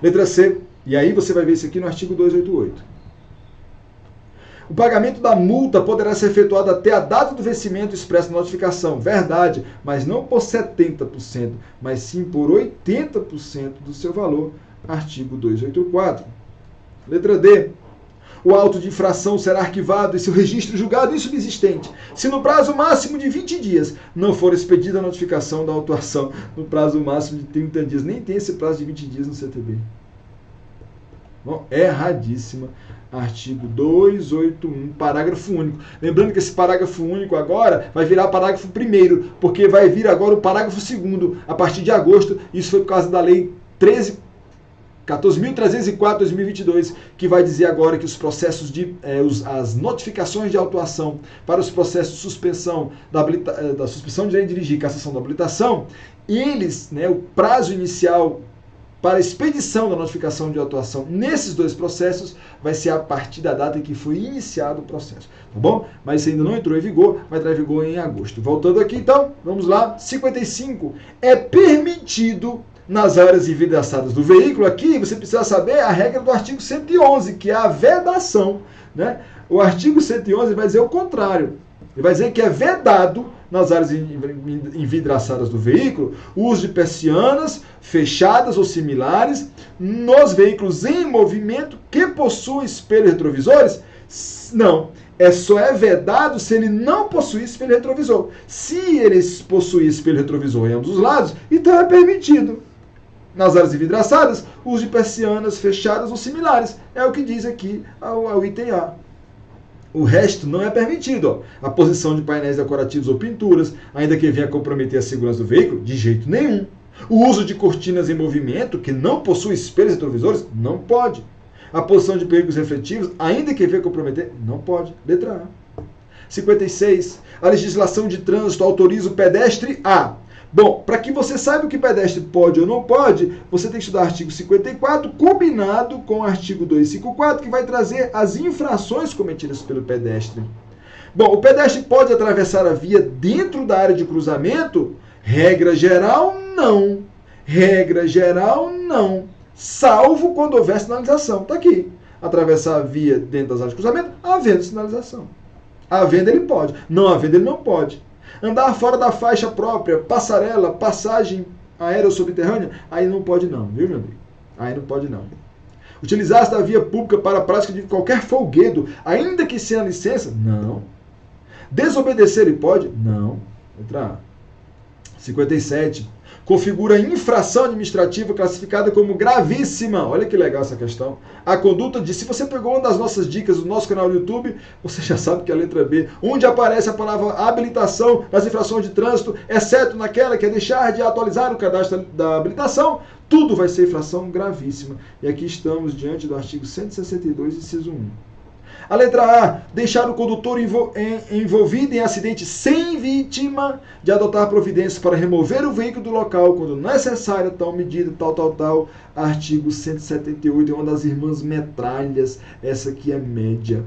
Letra C. E aí você vai ver isso aqui no artigo 288. O pagamento da multa poderá ser efetuado até a data do vencimento expresso na notificação. Verdade, mas não por 70%, mas sim por 80% do seu valor. Artigo 284. Letra D. O auto de infração será arquivado e seu registro julgado insubsistente, se no prazo máximo de 20 dias não for expedida a notificação da autuação no prazo máximo de 30 dias. Nem tem esse prazo de 20 dias no CTB. Bom, erradíssima. Artigo 281, parágrafo único. Lembrando que esse parágrafo único agora vai virar parágrafo 1º, porque vai vir agora o parágrafo 2º, a partir de agosto. Isso foi por causa da Lei 14.304/2022, que vai dizer agora que os processos as notificações de autuação para os processos de suspensão da suspensão de direito de dirigir e cassação da habilitação, eles, o prazo inicial para a expedição da notificação de autuação nesses dois processos vai ser a partir da data em que foi iniciado o processo, tá bom? Mas isso ainda não entrou em vigor, vai entrar em vigor em agosto. Voltando aqui então, vamos lá. 55. É permitido nas áreas envidraçadas do veículo, aqui você precisa saber a regra do artigo 111, que é a vedação, né? O artigo 111 vai dizer o contrário. Ele vai dizer que é vedado nas áreas envidraçadas do veículo o uso de persianas fechadas ou similares nos veículos em movimento que possuem espelhos retrovisores. Não, só é vedado se ele não possuir espelho retrovisor. Se ele possuir espelho retrovisor em ambos os lados, então é permitido. Nas áreas envidraçadas, o uso de persianas fechadas ou similares. É o que diz aqui o item A. O resto não é permitido. A posição de painéis decorativos ou pinturas, ainda que venha comprometer a segurança do veículo, de jeito nenhum. O uso de cortinas em movimento, que não possui espelhos retrovisores, não pode. A posição de veículos refletivos, ainda que venha comprometer, não pode. Letra A. 56. A legislação de trânsito autoriza o pedestre a... Bom, para que você saiba o que pedestre pode ou não pode, você tem que estudar o artigo 54, combinado com o artigo 254, que vai trazer as infrações cometidas pelo pedestre. Bom, o pedestre pode atravessar a via dentro da área de cruzamento? Regra geral, não. Regra geral, não. Salvo quando houver sinalização. Está aqui. Atravessar a via dentro das áreas de cruzamento, havendo sinalização. À venda ele pode. Não à venda ele não pode. Andar fora da faixa própria, passarela, passagem aérea ou subterrânea, aí não pode não, viu, meu amigo? Aí não pode não. Utilizar-se da via pública para a prática de qualquer folguedo, ainda que sem a licença? Não. Desobedecer ele pode? Não. Letra A. 57. Configura infração administrativa classificada como gravíssima. Olha que legal essa questão. A conduta de, se você pegou uma das nossas dicas do nosso canal do YouTube, você já sabe que é a letra B, onde aparece a palavra habilitação nas infrações de trânsito, exceto naquela que é deixar de atualizar o cadastro da habilitação, tudo vai ser infração gravíssima. E aqui estamos diante do artigo 162, inciso 1. A letra A, deixar o condutor envolvido em acidente sem vítima de adotar providências para remover o veículo do local quando necessária tal medida, tal. Artigo 178, é uma das irmãs metralhas, essa aqui é média.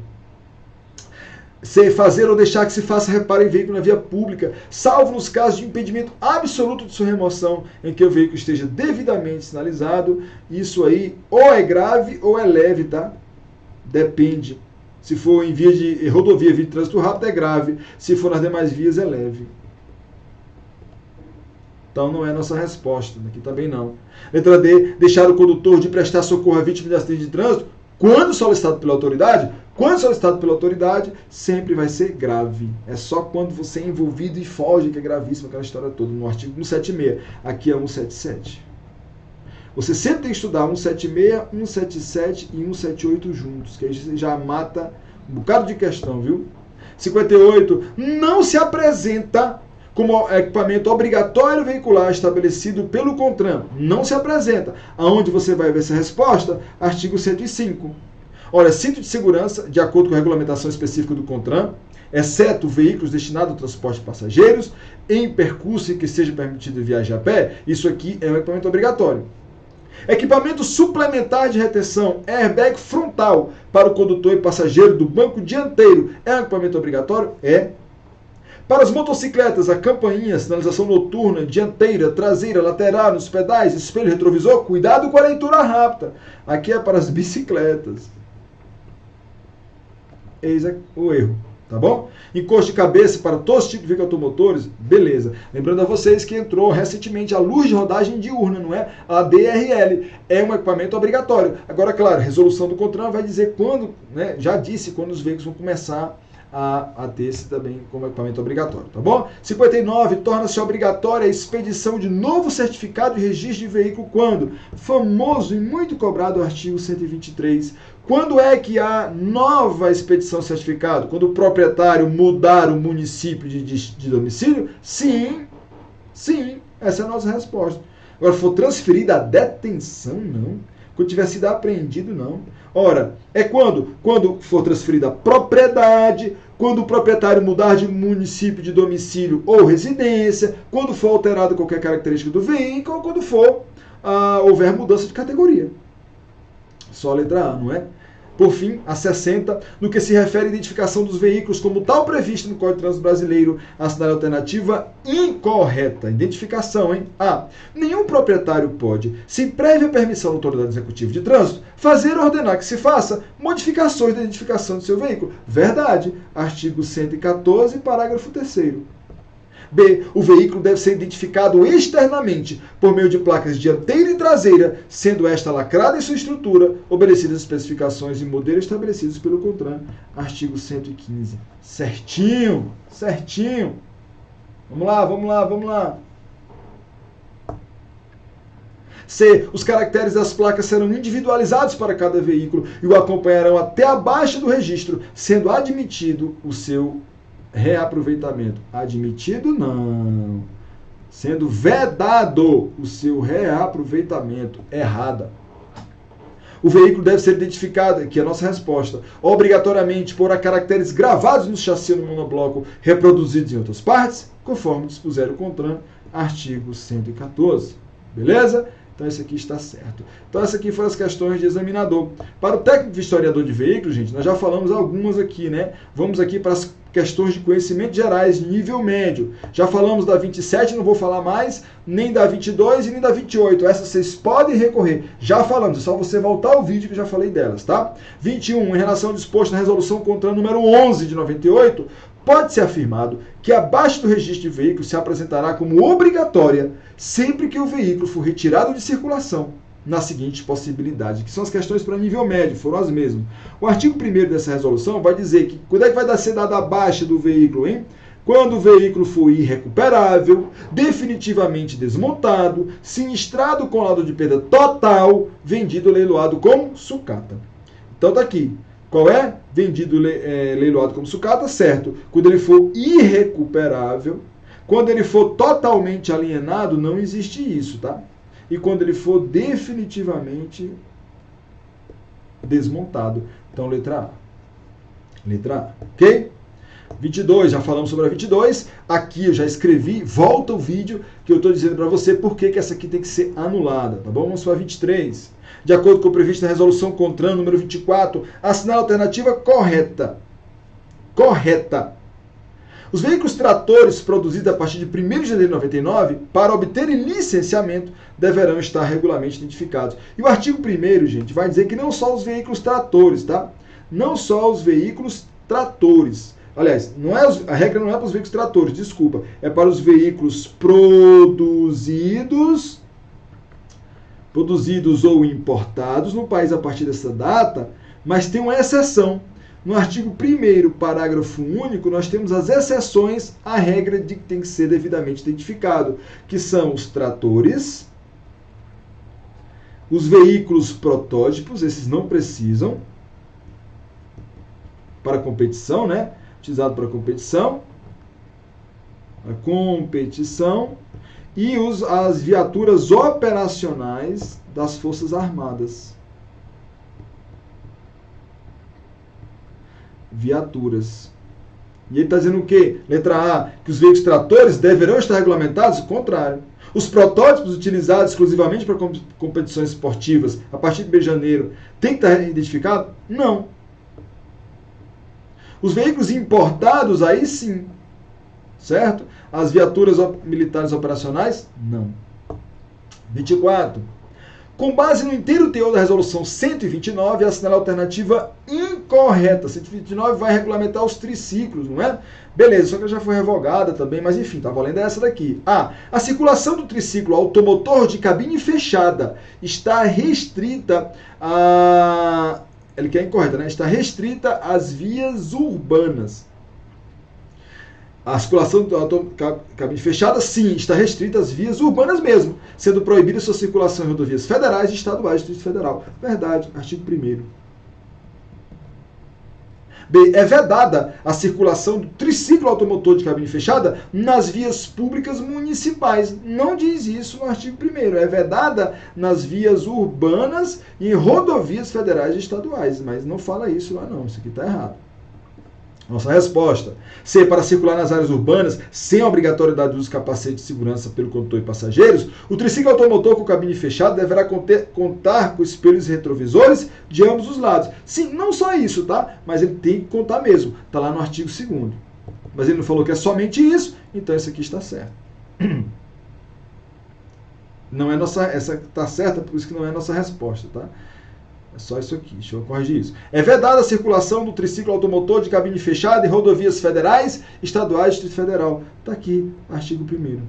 C, fazer ou deixar que se faça reparo em veículo na via pública, salvo nos casos de impedimento absoluto de sua remoção, em que o veículo esteja devidamente sinalizado. Isso aí ou é grave ou é leve, tá? Depende. Se for em via de rodovia, via de trânsito rápido, é grave. Se for nas demais vias, é leve. Então não é a nossa resposta. Aqui também não. Letra D, deixar o condutor de prestar socorro à vítima de acidente de trânsito quando solicitado pela autoridade. Quando solicitado pela autoridade, sempre vai ser grave. É só quando você é envolvido e foge que é gravíssima aquela história toda. No artigo 176. Aqui é 177. Você sempre tem que estudar 176, 177 e 178 juntos, que aí você já mata um bocado de questão, viu? 58. Não se apresenta como equipamento obrigatório veicular estabelecido pelo CONTRAN. Não se apresenta. Aonde você vai ver essa resposta? Artigo 105. Olha, cinto de segurança, de acordo com a regulamentação específica do CONTRAN, exceto veículos destinados ao transporte de passageiros, em percurso em que seja permitido viajar a pé, isso aqui é um equipamento obrigatório. Equipamento suplementar de retenção, airbag frontal para o condutor e passageiro do banco dianteiro, é um equipamento obrigatório? É. Para as motocicletas, a campainha, sinalização noturna, dianteira, traseira, lateral, nos pedais, espelho retrovisor, cuidado com a leitura rápida. Aqui é para as bicicletas. Eis o erro. Tá bom? Encosto de cabeça para todos os tipos de veículos automotores, beleza. Lembrando a vocês que entrou recentemente a luz de rodagem diurna, não é? A DRL é um equipamento obrigatório. Agora, claro, a resolução do CONTRAN vai dizer quando, né? Já disse quando os veículos vão começar a ter esse também como equipamento obrigatório, tá bom? 59, torna-se obrigatória a expedição de novo certificado de registro de veículo quando? Famoso e muito cobrado artigo 123. Quando é que há nova expedição de certificado? Quando o proprietário mudar o município de domicílio? Sim, essa é a nossa resposta. Agora, for transferida a detenção, não. Quando tiver sido apreendido, não. Ora, é quando? Quando for transferida a propriedade, quando o proprietário mudar de município de domicílio ou residência, quando for alterada qualquer característica do veículo, ou quando for houver mudança de categoria. Só a letra A, não é? Por fim, a 60, no que se refere à identificação dos veículos como tal previsto no Código de Trânsito Brasileiro, a assinale alternativa incorreta. Identificação, hein? A. Nenhum proprietário pode, sem prévia permissão da autoridade executiva de trânsito, fazer ou ordenar que se faça modificações da identificação do seu veículo. Verdade. Artigo 114, parágrafo 3º. B. O veículo deve ser identificado externamente por meio de placas dianteira e traseira, sendo esta lacrada em sua estrutura, obedecidas as especificações e modelos estabelecidos pelo CONTRAN. Artigo 115. Certinho. Vamos lá. C. Os caracteres das placas serão individualizados para cada veículo e o acompanharão até a baixa do registro, sendo admitido o seu reaproveitamento. Admitido, não. Sendo vedado o seu reaproveitamento. Errada. O veículo deve ser identificado, aqui é a nossa resposta, obrigatoriamente por caracteres gravados no chassi no monobloco, reproduzidos em outras partes, conforme dispuser o CONTRAN, artigo 114. Beleza? Então, esse aqui está certo. Então, essas aqui foram as questões de examinador. Para o técnico historiador de veículos, gente, nós já falamos algumas aqui, né? Vamos aqui para as questões de conhecimentos gerais, nível médio. Já falamos da 27, não vou falar mais, nem da 22 e nem da 28. Essas vocês podem recorrer. Já falamos, é só você voltar ao vídeo que eu já falei delas, tá? 21, em relação ao disposto na resolução CONTRAN número 11 de 98, pode ser afirmado que abaixo do registro de veículo se apresentará como obrigatória sempre que o veículo for retirado de circulação, na seguinte possibilidade, que são as questões para nível médio, foram as mesmas. O artigo 1º dessa resolução vai dizer que quando é que vai ser dada a baixa do veículo, hein? Quando o veículo for irrecuperável, definitivamente desmontado, sinistrado com laudo de perda total, vendido ou leiloado como sucata. Então tá aqui. Qual é? Vendido, leiloado como sucata, certo. Quando ele for irrecuperável, quando ele for totalmente alienado, não existe isso, tá? E quando ele for definitivamente desmontado. Então, letra A. Letra A, ok? 22, já falamos sobre a 22. Aqui eu já escrevi, volta o vídeo que eu estou dizendo para você por que essa aqui tem que ser anulada, tá bom? Vamos para a 23. De acordo com o previsto na resolução CONTRAN número 24, assinale a alternativa correta. Correta. Os veículos tratores produzidos a partir de 1º de janeiro de 99, para obterem licenciamento, deverão estar regularmente identificados. E o artigo 1º, gente, vai dizer que não só os veículos tratores, tá? Não só os veículos tratores. Aliás, a regra não é para os veículos tratores, desculpa. É para os veículos produzidos ou importados no país a partir dessa data, mas tem uma exceção. No artigo 1º, parágrafo único, nós temos as exceções à regra de que tem que ser devidamente identificado, que são os tratores, os veículos protótipos, esses não precisam, para competição, né? Utilizado para competição, e as viaturas operacionais das Forças Armadas. Viaturas. E ele está dizendo o quê? Letra A, que os veículos tratores deverão estar regulamentados? O contrário. Os protótipos utilizados exclusivamente para competições esportivas a partir de 1º de janeiro tem que estar identificado? Não. Os veículos importados, aí sim. Certo? As viaturas militares operacionais? Não. 24. Com base no inteiro teor da resolução 129, assinala a alternativa incorreta. 129 vai regulamentar os triciclos, não é? Beleza, só que ela já foi revogada também, mas enfim, tá valendo essa daqui. A circulação do triciclo automotor de cabine fechada está restrita a... Ele quer incorreta, né? Está restrita às vias urbanas. A circulação do cabine fechada, sim, está restrita às vias urbanas mesmo, sendo proibida sua circulação em rodovias federais e estaduais do Distrito Federal. Verdade, artigo 1º. B. É vedada a circulação do triciclo automotor de cabine fechada nas vias públicas municipais. Não diz isso no artigo 1º. É vedada nas vias urbanas e em rodovias federais e estaduais. Mas não fala isso lá não, isso aqui está errado. Nossa resposta. C. Para circular nas áreas urbanas, sem a obrigatoriedade do uso de capacete de segurança pelo condutor e passageiros, o triciclo automotor com cabine fechada deverá contar com espelhos retrovisores de ambos os lados. Sim, não só isso, tá? Mas ele tem que contar mesmo. Está lá no artigo 2º. Mas ele não falou que é somente isso, então isso aqui está certo. Não é nossa, essa está certa, por isso que não é nossa resposta, tá? É só isso aqui, deixa eu corrigir isso. É vedada a circulação do triciclo automotor de cabine fechada em rodovias federais, estaduais e Distrito Federal. Está aqui, artigo 1º.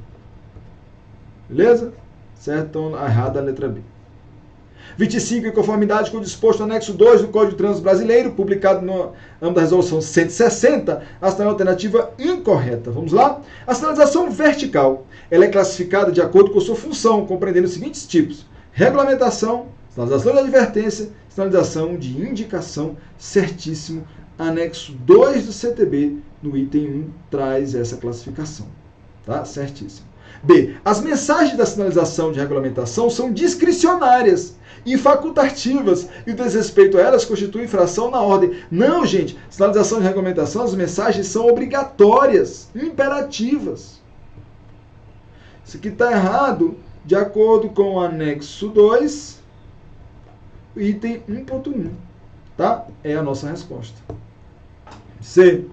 Beleza? Certo? Então, errada a letra B. 25. Em conformidade com o disposto no anexo 2 do Código de Trânsito Brasileiro, publicado no âmbito da resolução 160, a alternativa incorreta. Vamos lá? A sinalização vertical, ela é classificada de acordo com sua função, compreendendo os seguintes tipos: regulamentação, sinalização de advertência, sinalização de indicação, certíssimo. Anexo 2 do CTB, no item 1, traz essa classificação. Tá? Certíssimo. B. As mensagens da sinalização de regulamentação são discricionárias e facultativas, e o desrespeito a elas constitui infração na ordem. Não, gente. Sinalização de regulamentação, as mensagens são obrigatórias, imperativas. Isso aqui está errado, de acordo com o anexo 2, item 1.1, tá? É a nossa resposta. C.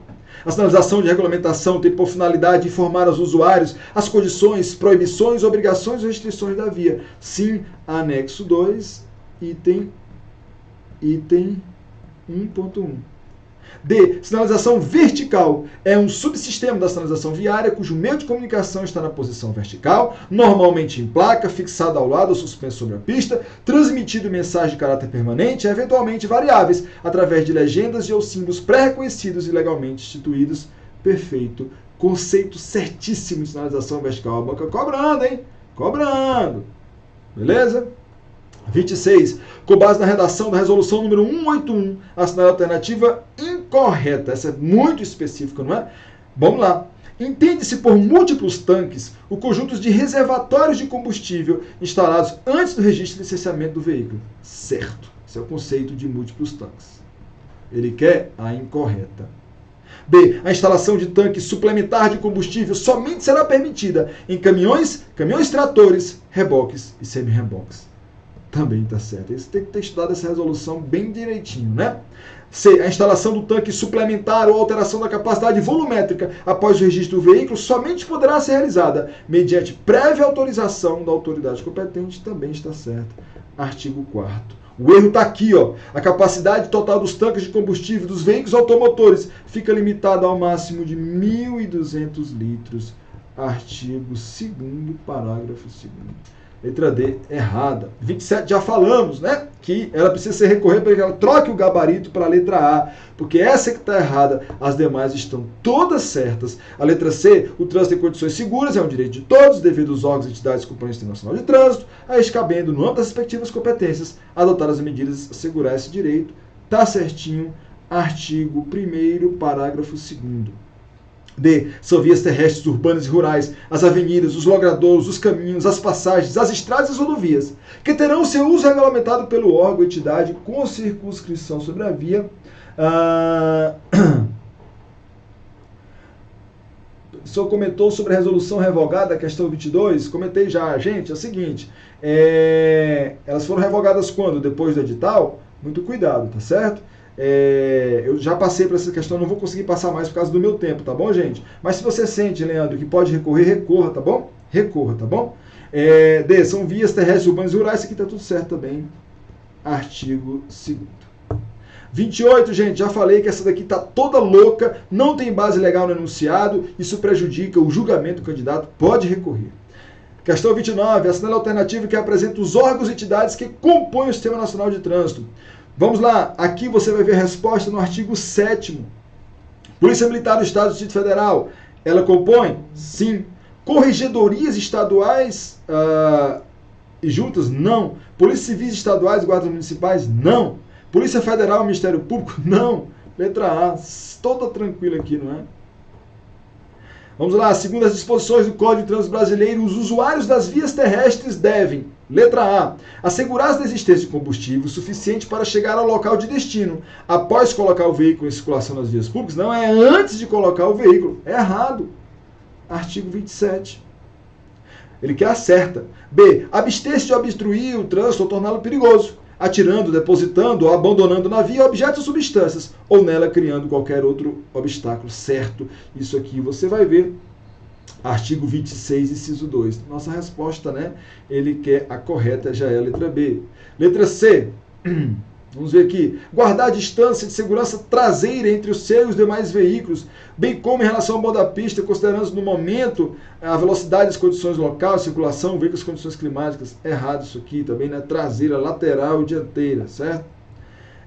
A sinalização de regulamentação tem por finalidade informar aos usuários as condições, proibições, obrigações e restrições da via. Sim, anexo 2, item 1.1. D. Sinalização vertical. É um subsistema da sinalização viária cujo meio de comunicação está na posição vertical, normalmente em placa, fixada ao lado ou suspenso sobre a pista, transmitindo mensagem de caráter permanente, eventualmente variáveis, através de legendas e ou símbolos pré-reconhecidos e legalmente instituídos. Perfeito. Conceito certíssimo de sinalização vertical. A boca cobrando, hein? Cobrando. Beleza? 26. Com base na redação da resolução número 181, assinale a alternativa incorreta. Essa é muito específica, não é? Vamos lá. Entende-se por múltiplos tanques o conjunto de reservatórios de combustível instalados antes do registro de licenciamento do veículo. Certo. Esse é o conceito de múltiplos tanques. Ele quer a incorreta. B. A instalação de tanque suplementar de combustível somente será permitida em caminhões, tratores, reboques e semi-reboques. Também está certo. Você tem que ter estudado essa resolução bem direitinho, né? C. A instalação do tanque suplementar ou alteração da capacidade volumétrica após o registro do veículo somente poderá ser realizada mediante prévia autorização da autoridade competente. Também está certo. Artigo 4º. O erro está aqui, ó. A capacidade total dos tanques de combustível dos veículos automotores fica limitada ao máximo de 1.200 litros. Artigo 2º, parágrafo 2º. Letra D, errada. 27, já falamos, né? Que ela precisa ser recorrida para que ela troque o gabarito para a letra A, porque essa que está errada, as demais estão todas certas. A letra C, o trânsito em condições seguras é um direito de todos, devido aos órgãos e entidades componentes internacional de trânsito, a cabendo, no âmbito das respectivas competências, adotar as medidas a assegurar esse direito. Tá certinho. Artigo 1º, parágrafo 2º. D. São vias terrestres, urbanas e rurais, as avenidas, os logradouros, os caminhos, as passagens, as estradas e as rodovias, que terão seu uso regulamentado pelo órgão ou entidade com circunscrição sobre a via. O senhor comentou sobre a resolução revogada, a questão 22. Comentei já. Gente, é o seguinte, elas foram revogadas quando? Depois do edital? Muito cuidado, tá certo? Eu já passei por essa questão, não vou conseguir passar mais por causa do meu tempo, tá bom, gente? Mas se você sente, Leandro, que pode recorrer, recorra, tá bom? Recorra, tá bom? D, são vias terrestres, urbanas e rurais, isso aqui tá tudo certo também. Artigo 2º. 28, gente, já falei que essa daqui tá toda louca, não tem base legal no enunciado, isso prejudica o julgamento do candidato, pode recorrer. Questão 29, assinale a alternativa que apresenta os órgãos e entidades que compõem o Sistema Nacional de Trânsito. Vamos lá, aqui você vai ver a resposta no artigo 7º. Polícia Militar do Estado do Distrito Federal, ela compõe? Sim. Corregedorias estaduais e juntas? Não. Polícia Civis estaduais e guardas municipais? Não. Polícia Federal e Ministério Público? Não. Letra A, toda tranquila aqui, não é? Vamos lá, segundo as disposições do Código de Trânsito Brasileiro, os usuários das vias terrestres devem, letra A, assegurar a existência de combustível suficiente para chegar ao local de destino, após colocar o veículo em circulação nas vias públicas. Não é antes de colocar o veículo. É errado. Artigo 27. Ele quer a certa. B, abster-se de obstruir o trânsito ou torná-lo perigoso, atirando, depositando ou abandonando na via objetos ou substâncias, ou nela criando qualquer outro obstáculo. Certo. Isso aqui você vai ver. Artigo 26, inciso 2. Nossa resposta, né? Ele quer a correta, já é a letra B. Letra C. Vamos ver aqui. Guardar a distância de segurança traseira entre o seu e os demais veículos, bem como em relação ao modo da pista, considerando no momento a velocidade, as condições locais, circulação, veículos, condições climáticas. Errado isso aqui também, né? Traseira, lateral e dianteira, certo?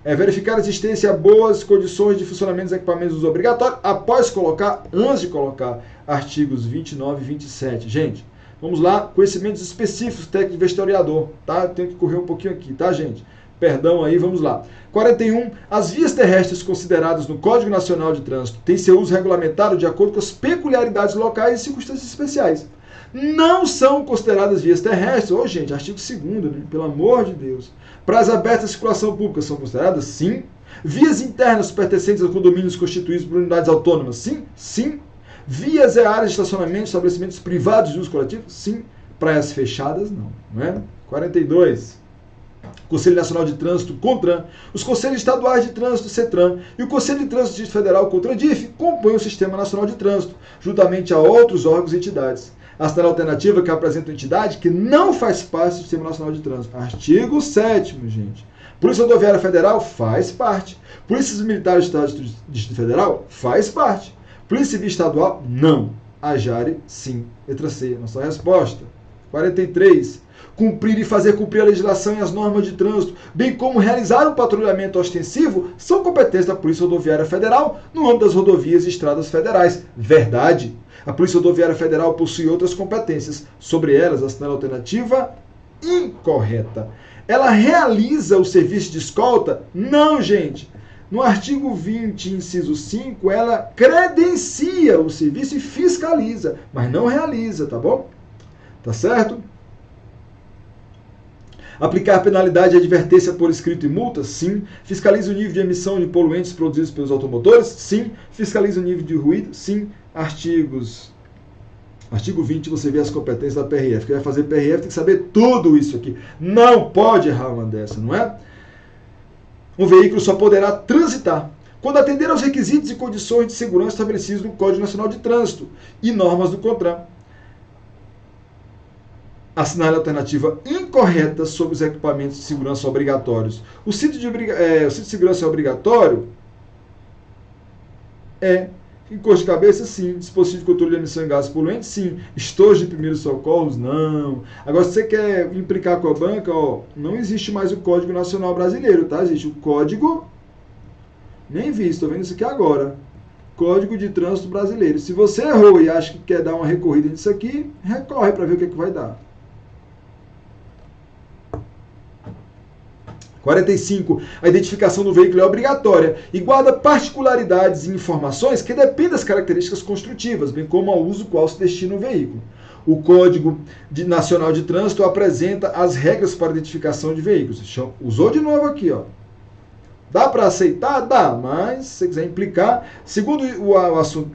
Verificar a existência de boas condições de funcionamento dos equipamentos de uso obrigatório após colocar, antes de colocar, artigos 29 e 27. Gente, vamos lá, conhecimentos específicos técnico de historiador, tá? Tenho que correr um pouquinho aqui, tá, gente? Perdão aí, vamos lá. 41. As vias terrestres consideradas no Código Nacional de Trânsito têm seu uso regulamentado de acordo com as peculiaridades locais e circunstâncias especiais. Não são consideradas vias terrestres. Ô, gente, artigo 2º, né? Pelo amor de Deus. Praias abertas à circulação pública são consideradas? Sim. Vias internas pertencentes a condomínios constituídos por unidades autônomas? Sim. Sim. Vias e áreas de estacionamento, estabelecimentos privados de uso coletivo? Sim. Praias fechadas? Não. Não é? 42. Conselho Nacional de Trânsito, CONTRAN, os Conselhos Estaduais de Trânsito, CETRAN, e o Conselho de Trânsito do Distrito Federal, CONTRANDIF, compõem o Sistema Nacional de Trânsito, juntamente a outros órgãos e entidades. A assinale alternativa que apresenta uma entidade que não faz parte do Sistema Nacional de Trânsito. Artigo 7º, gente. Polícia Rodoviária Federal faz parte. Polícias Militares do Estado do Distrito Federal faz parte. Polícia Civil Estadual, não. A JARE, sim. Letra C, nossa resposta. 43. Cumprir e fazer cumprir a legislação e as normas de trânsito, bem como realizar um patrulhamento ostensivo, são competências da Polícia Rodoviária Federal no âmbito das rodovias e estradas federais. Verdade. A Polícia Rodoviária Federal possui outras competências. Sobre elas, a assinale alternativa incorreta. Ela realiza o serviço de escolta? Não, gente. No artigo 20, inciso 5, ela credencia o serviço e fiscaliza, mas não realiza, tá bom? Tá certo? Aplicar penalidade e advertência por escrito e multa? Sim. Fiscaliza o nível de emissão de poluentes produzidos pelos automotores? Sim. Fiscaliza o nível de ruído? Sim. Artigo 20, você vê as competências da PRF. Quem vai fazer PRF tem que saber tudo isso aqui. Não pode errar uma dessa, não é? Um veículo só poderá transitar quando atender aos requisitos e condições de segurança estabelecidos no Código Nacional de Trânsito e normas do CONTRAN. Assinale a alternativa incorreta sobre os equipamentos de segurança obrigatórios. O cinto de segurança é obrigatório? É. Encosto de cabeça, sim. Dispositivo de controle de emissão de gases poluentes, sim. Estojo de primeiros socorros, não. Agora, se você quer implicar com a banca, ó, não existe mais o Código Nacional Brasileiro, tá? Existe o Código... Nem vi, estou vendo isso aqui agora. Código de Trânsito Brasileiro. Se você errou e acha que quer dar uma recorrida nisso aqui, recorre para ver o que vai dar. 45. A identificação do veículo é obrigatória e guarda particularidades e informações que dependem das características construtivas, bem como ao uso qual se destina o veículo. O Código Nacional de Trânsito apresenta as regras para identificação de veículos. Usou de novo aqui, ó. Dá para aceitar? Dá, mas se você quiser implicar, segundo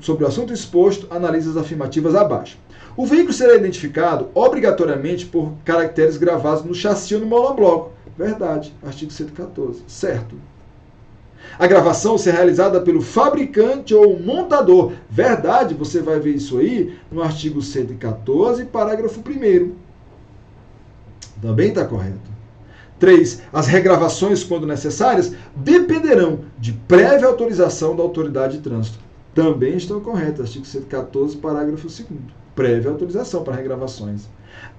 sobre o assunto exposto, analise as afirmativas abaixo. O veículo será identificado obrigatoriamente por caracteres gravados no chassi ou no monobloco. Verdade. Artigo 114. Certo. A gravação será realizada pelo fabricante ou montador. Verdade. Você vai ver isso aí no artigo 114, parágrafo 1º. Também está correto. 3. As regravações, quando necessárias, dependerão de prévia autorização da autoridade de trânsito. Também estão corretas. Artigo 114, parágrafo 2º. Prévia autorização para regravações.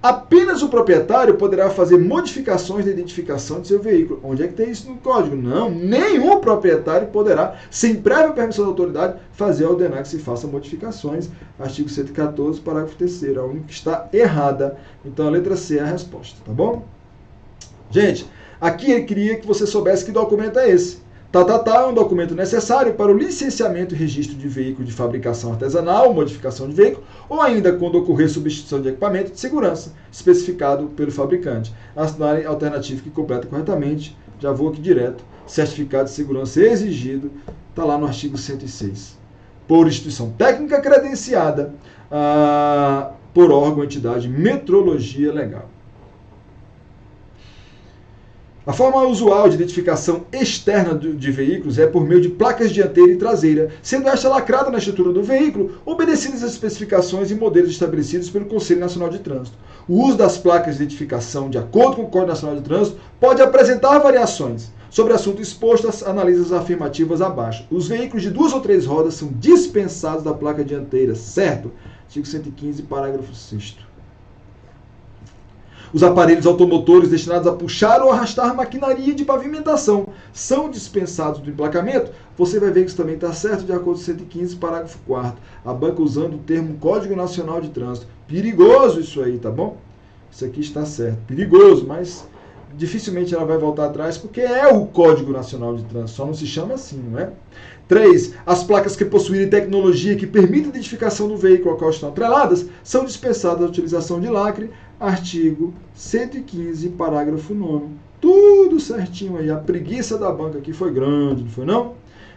Apenas o proprietário poderá fazer modificações de identificação de seu veículo. Onde é que tem isso no código? Não, nenhum proprietário poderá, sem prévia permissão da autoridade, fazer ou ordenar que se faça modificações. Artigo 114, parágrafo 3º. A única que está errada. Então a letra C é a resposta, tá bom? Gente, aqui ele queria que você soubesse que documento é esse. É um documento necessário para o licenciamento e registro de veículo de fabricação artesanal, modificação de veículo, ou ainda quando ocorrer substituição de equipamento de segurança, especificado pelo fabricante. Assinale a alternativa que completa corretamente. Já vou aqui direto. Certificado de segurança exigido, está lá no artigo 106. Por instituição técnica credenciada por órgão ou entidade metrologia legal. A forma usual de identificação externa de veículos é por meio de placas dianteira e traseira, sendo esta lacrada na estrutura do veículo, obedecidas às especificações e modelos estabelecidos pelo Conselho Nacional de Trânsito. O uso das placas de identificação, de acordo com o Código Nacional de Trânsito, pode apresentar variações. Sobre o assunto exposto, analise as afirmativas abaixo. Os veículos de 2 ou 3 rodas são dispensados da placa dianteira, certo? Artigo 115, parágrafo 6º. Os aparelhos automotores destinados a puxar ou arrastar maquinaria de pavimentação são dispensados do emplacamento. Você vai ver que isso também está certo de acordo com 115, parágrafo 4º. A banca usando o termo Código Nacional de Trânsito. Perigoso isso aí, tá bom? Isso aqui está certo. Perigoso, mas dificilmente ela vai voltar atrás porque é o Código Nacional de Trânsito. Só não se chama assim, não é? 3. As placas que possuírem tecnologia que permite a identificação do veículo ao qual estão atreladas são dispensadas da utilização de lacre. Artigo 115, parágrafo 9º. Tudo certinho aí. A preguiça da banca aqui foi grande, não foi não?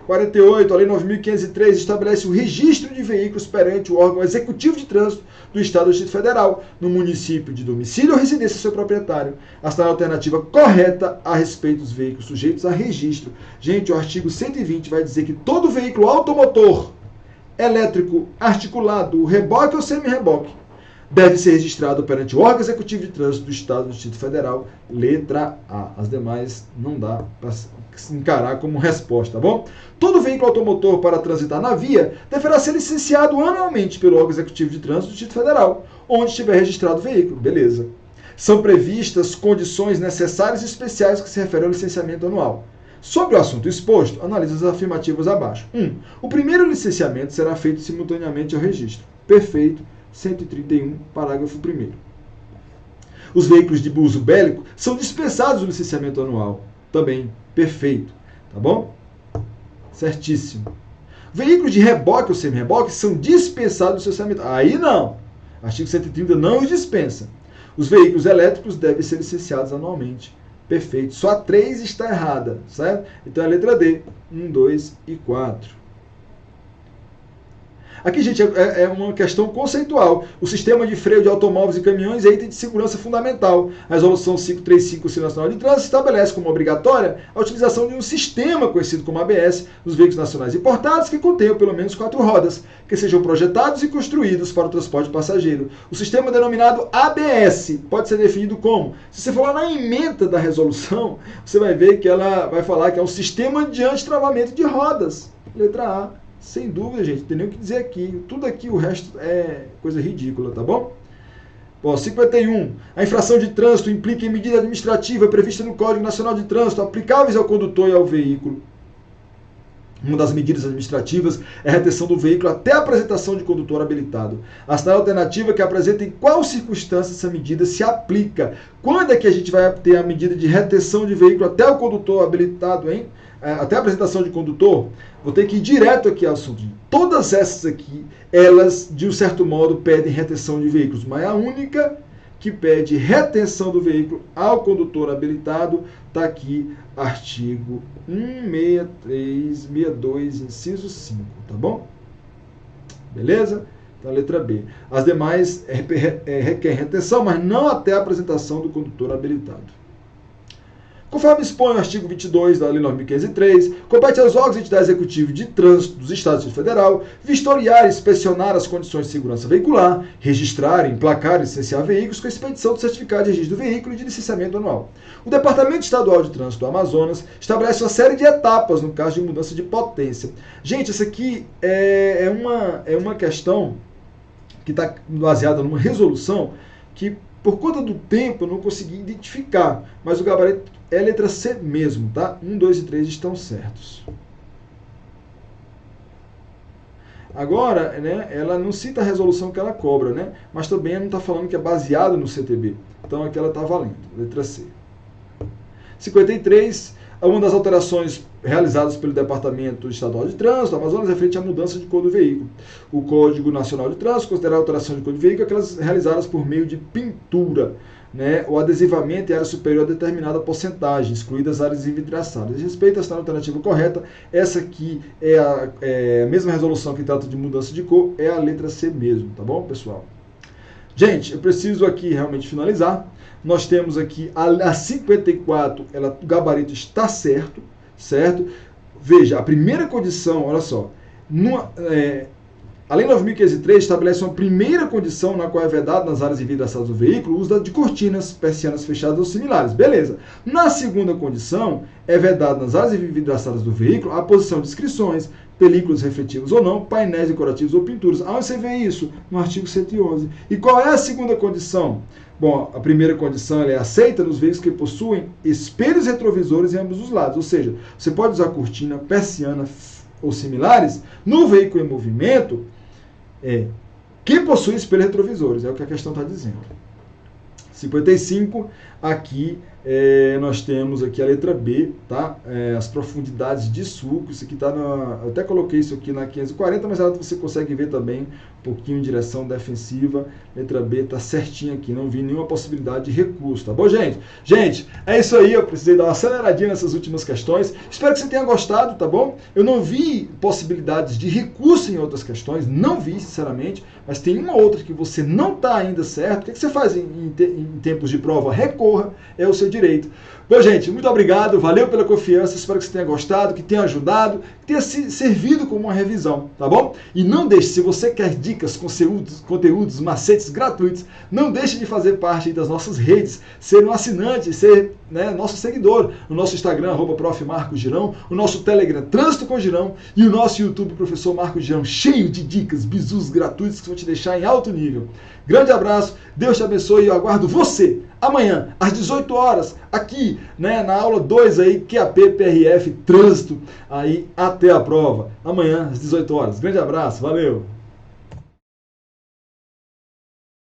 48, a Lei 9.503 estabelece o registro de veículos perante o órgão executivo de trânsito do Estado ou Distrito Federal, no município de domicílio ou residência do seu proprietário. A alternativa correta a respeito dos veículos sujeitos a registro. Gente, o artigo 120 vai dizer que todo veículo automotor, elétrico, articulado, reboque ou semi-reboque, deve ser registrado perante o órgão executivo de trânsito do Estado do Distrito Federal, letra A. As demais não dá para encarar como resposta, tá bom? Todo veículo automotor para transitar na via deverá ser licenciado anualmente pelo órgão executivo de trânsito do Distrito Federal, onde estiver registrado o veículo. Beleza. São previstas condições necessárias e especiais que se referem ao licenciamento anual. Sobre o assunto exposto, analise as afirmativas abaixo. 1. O primeiro licenciamento será feito simultaneamente ao registro. Perfeito. 131, parágrafo 1º. Os veículos de uso bélico são dispensados do licenciamento anual. Também, perfeito. Tá bom? Certíssimo. Veículos de reboque ou semi-reboque são dispensados do licenciamento. Aí não. Artigo 130 não os dispensa. Os veículos elétricos devem ser licenciados anualmente. Perfeito. Só a 3 está errada, certo? Então é a letra D. 1, 2 e 4. Aqui, gente, é uma questão conceitual. O sistema de freio de automóveis e caminhões é item de segurança fundamental. A Resolução 535 do Conselho Nacional de Trânsito estabelece como obrigatória a utilização de um sistema conhecido como ABS nos veículos nacionais importados que contenham pelo menos 4 rodas, que sejam projetados e construídos para o transporte passageiro. O sistema denominado ABS pode ser definido como? Se você for lá na ementa da resolução, você vai ver que ela vai falar que é um sistema de antitravamento de rodas. Letra A. Sem dúvida, gente, não tem nem o que dizer aqui. Tudo aqui, o resto é coisa ridícula, tá bom? Bom, 51. A infração de trânsito implica em medida administrativa prevista no Código Nacional de Trânsito, aplicáveis ao condutor e ao veículo. Uma das medidas administrativas é a retenção do veículo até a apresentação de condutor habilitado. A alternativa que apresenta em qual circunstância essa medida se aplica. Quando é que a gente vai ter a medida de retenção de veículo até o condutor habilitado, hein? Até a apresentação de condutor? Vou ter que ir direto aqui ao assunto. Todas essas aqui, elas, de um certo modo, pedem retenção de veículos, mas a única que pede retenção do veículo ao condutor habilitado está aqui, artigo 16362, inciso 5, tá bom? Beleza? Então, a letra B. As demais requerem retenção, mas não até a apresentação do condutor habilitado. Conforme expõe o artigo 22 da Lei 9.503, compete aos órgãos e entidades executivos de trânsito dos Estados e Federal vistoriar e inspecionar as condições de segurança veicular, registrar, emplacar e licenciar veículos com a expedição do certificado de registro do veículo e de licenciamento anual. O Departamento Estadual de Trânsito do Amazonas estabelece uma série de etapas no caso de mudança de potência. Gente, isso aqui é uma questão que está baseada numa resolução que, por conta do tempo, eu não consegui identificar, mas o gabarito é a letra C mesmo, tá? 1, 2 e 3 estão certos. Agora, né, ela não cita a resolução que ela cobra, né? Mas também ela não está falando que é baseado no CTB. Então aqui ela está valendo, letra C. 53, uma das alterações realizadas pelo Departamento Estadual de Trânsito, Amazonas, referente à mudança de cor do veículo. O Código Nacional de Trânsito considera a alteração de cor do veículo aquelas realizadas por meio de pintura, né, ou adesivamento em área superior a determinada porcentagem, excluídas áreas envidraçadas. Em respeito a essa alternativa correta, essa aqui é a mesma resolução que trata de mudança de cor, é a letra C mesmo, tá bom, pessoal? Gente, eu preciso aqui realmente finalizar. Nós temos aqui a 54, o gabarito está certo, certo? Veja, a primeira condição, olha só, a Lei 9.503 estabelece uma primeira condição na qual é vedado nas áreas envidraçadas do veículo o uso de cortinas, persianas fechadas ou similares. Beleza. Na segunda condição, é vedado nas áreas envidraçadas do veículo a posição de inscrições, películas refletivas ou não, painéis decorativos ou pinturas. Aonde você vê isso? No artigo 111. E qual é a segunda condição? Bom, a primeira condição é aceita nos veículos que possuem espelhos retrovisores em ambos os lados. Ou seja, você pode usar cortina, persiana ou similares no veículo em movimento que possui espelhos retrovisores. É o que a questão está dizendo. 55, aqui nós temos aqui a letra B, tá? As profundidades de sulco, isso aqui tá eu até coloquei isso aqui na 540, mas você consegue ver também um pouquinho em direção defensiva. Letra B tá certinho aqui, não vi nenhuma possibilidade de recurso, tá bom, gente? Gente, é isso aí, eu precisei dar uma aceleradinha nessas últimas questões. Espero que você tenha gostado, tá bom? Eu não vi possibilidades de recurso em outras questões, não vi, sinceramente, mas tem uma outra que você não tá ainda certo. O que você faz em tempos de prova? Recorra, é o seu direito. Bom, gente, muito obrigado, valeu pela confiança, espero que você tenha gostado, que tenha ajudado, que tenha servido como uma revisão, tá bom? E não deixe, se você quer dicas, conteúdos, macetes gratuitos, não deixe de fazer parte das nossas redes, ser um assinante, ser nosso seguidor, no nosso Instagram, @profmarcosgirão, o nosso Telegram, Trânsito com Girão, e o nosso YouTube, Professor Marcos Girão, cheio de dicas, bizus gratuitos que vão te deixar em alto nível. Grande abraço, Deus te abençoe e eu aguardo você amanhã, às 18 horas, aqui, na aula 2 aí, QAP, PRF, Trânsito, aí até a prova. Amanhã, às 18 horas. Grande abraço, valeu!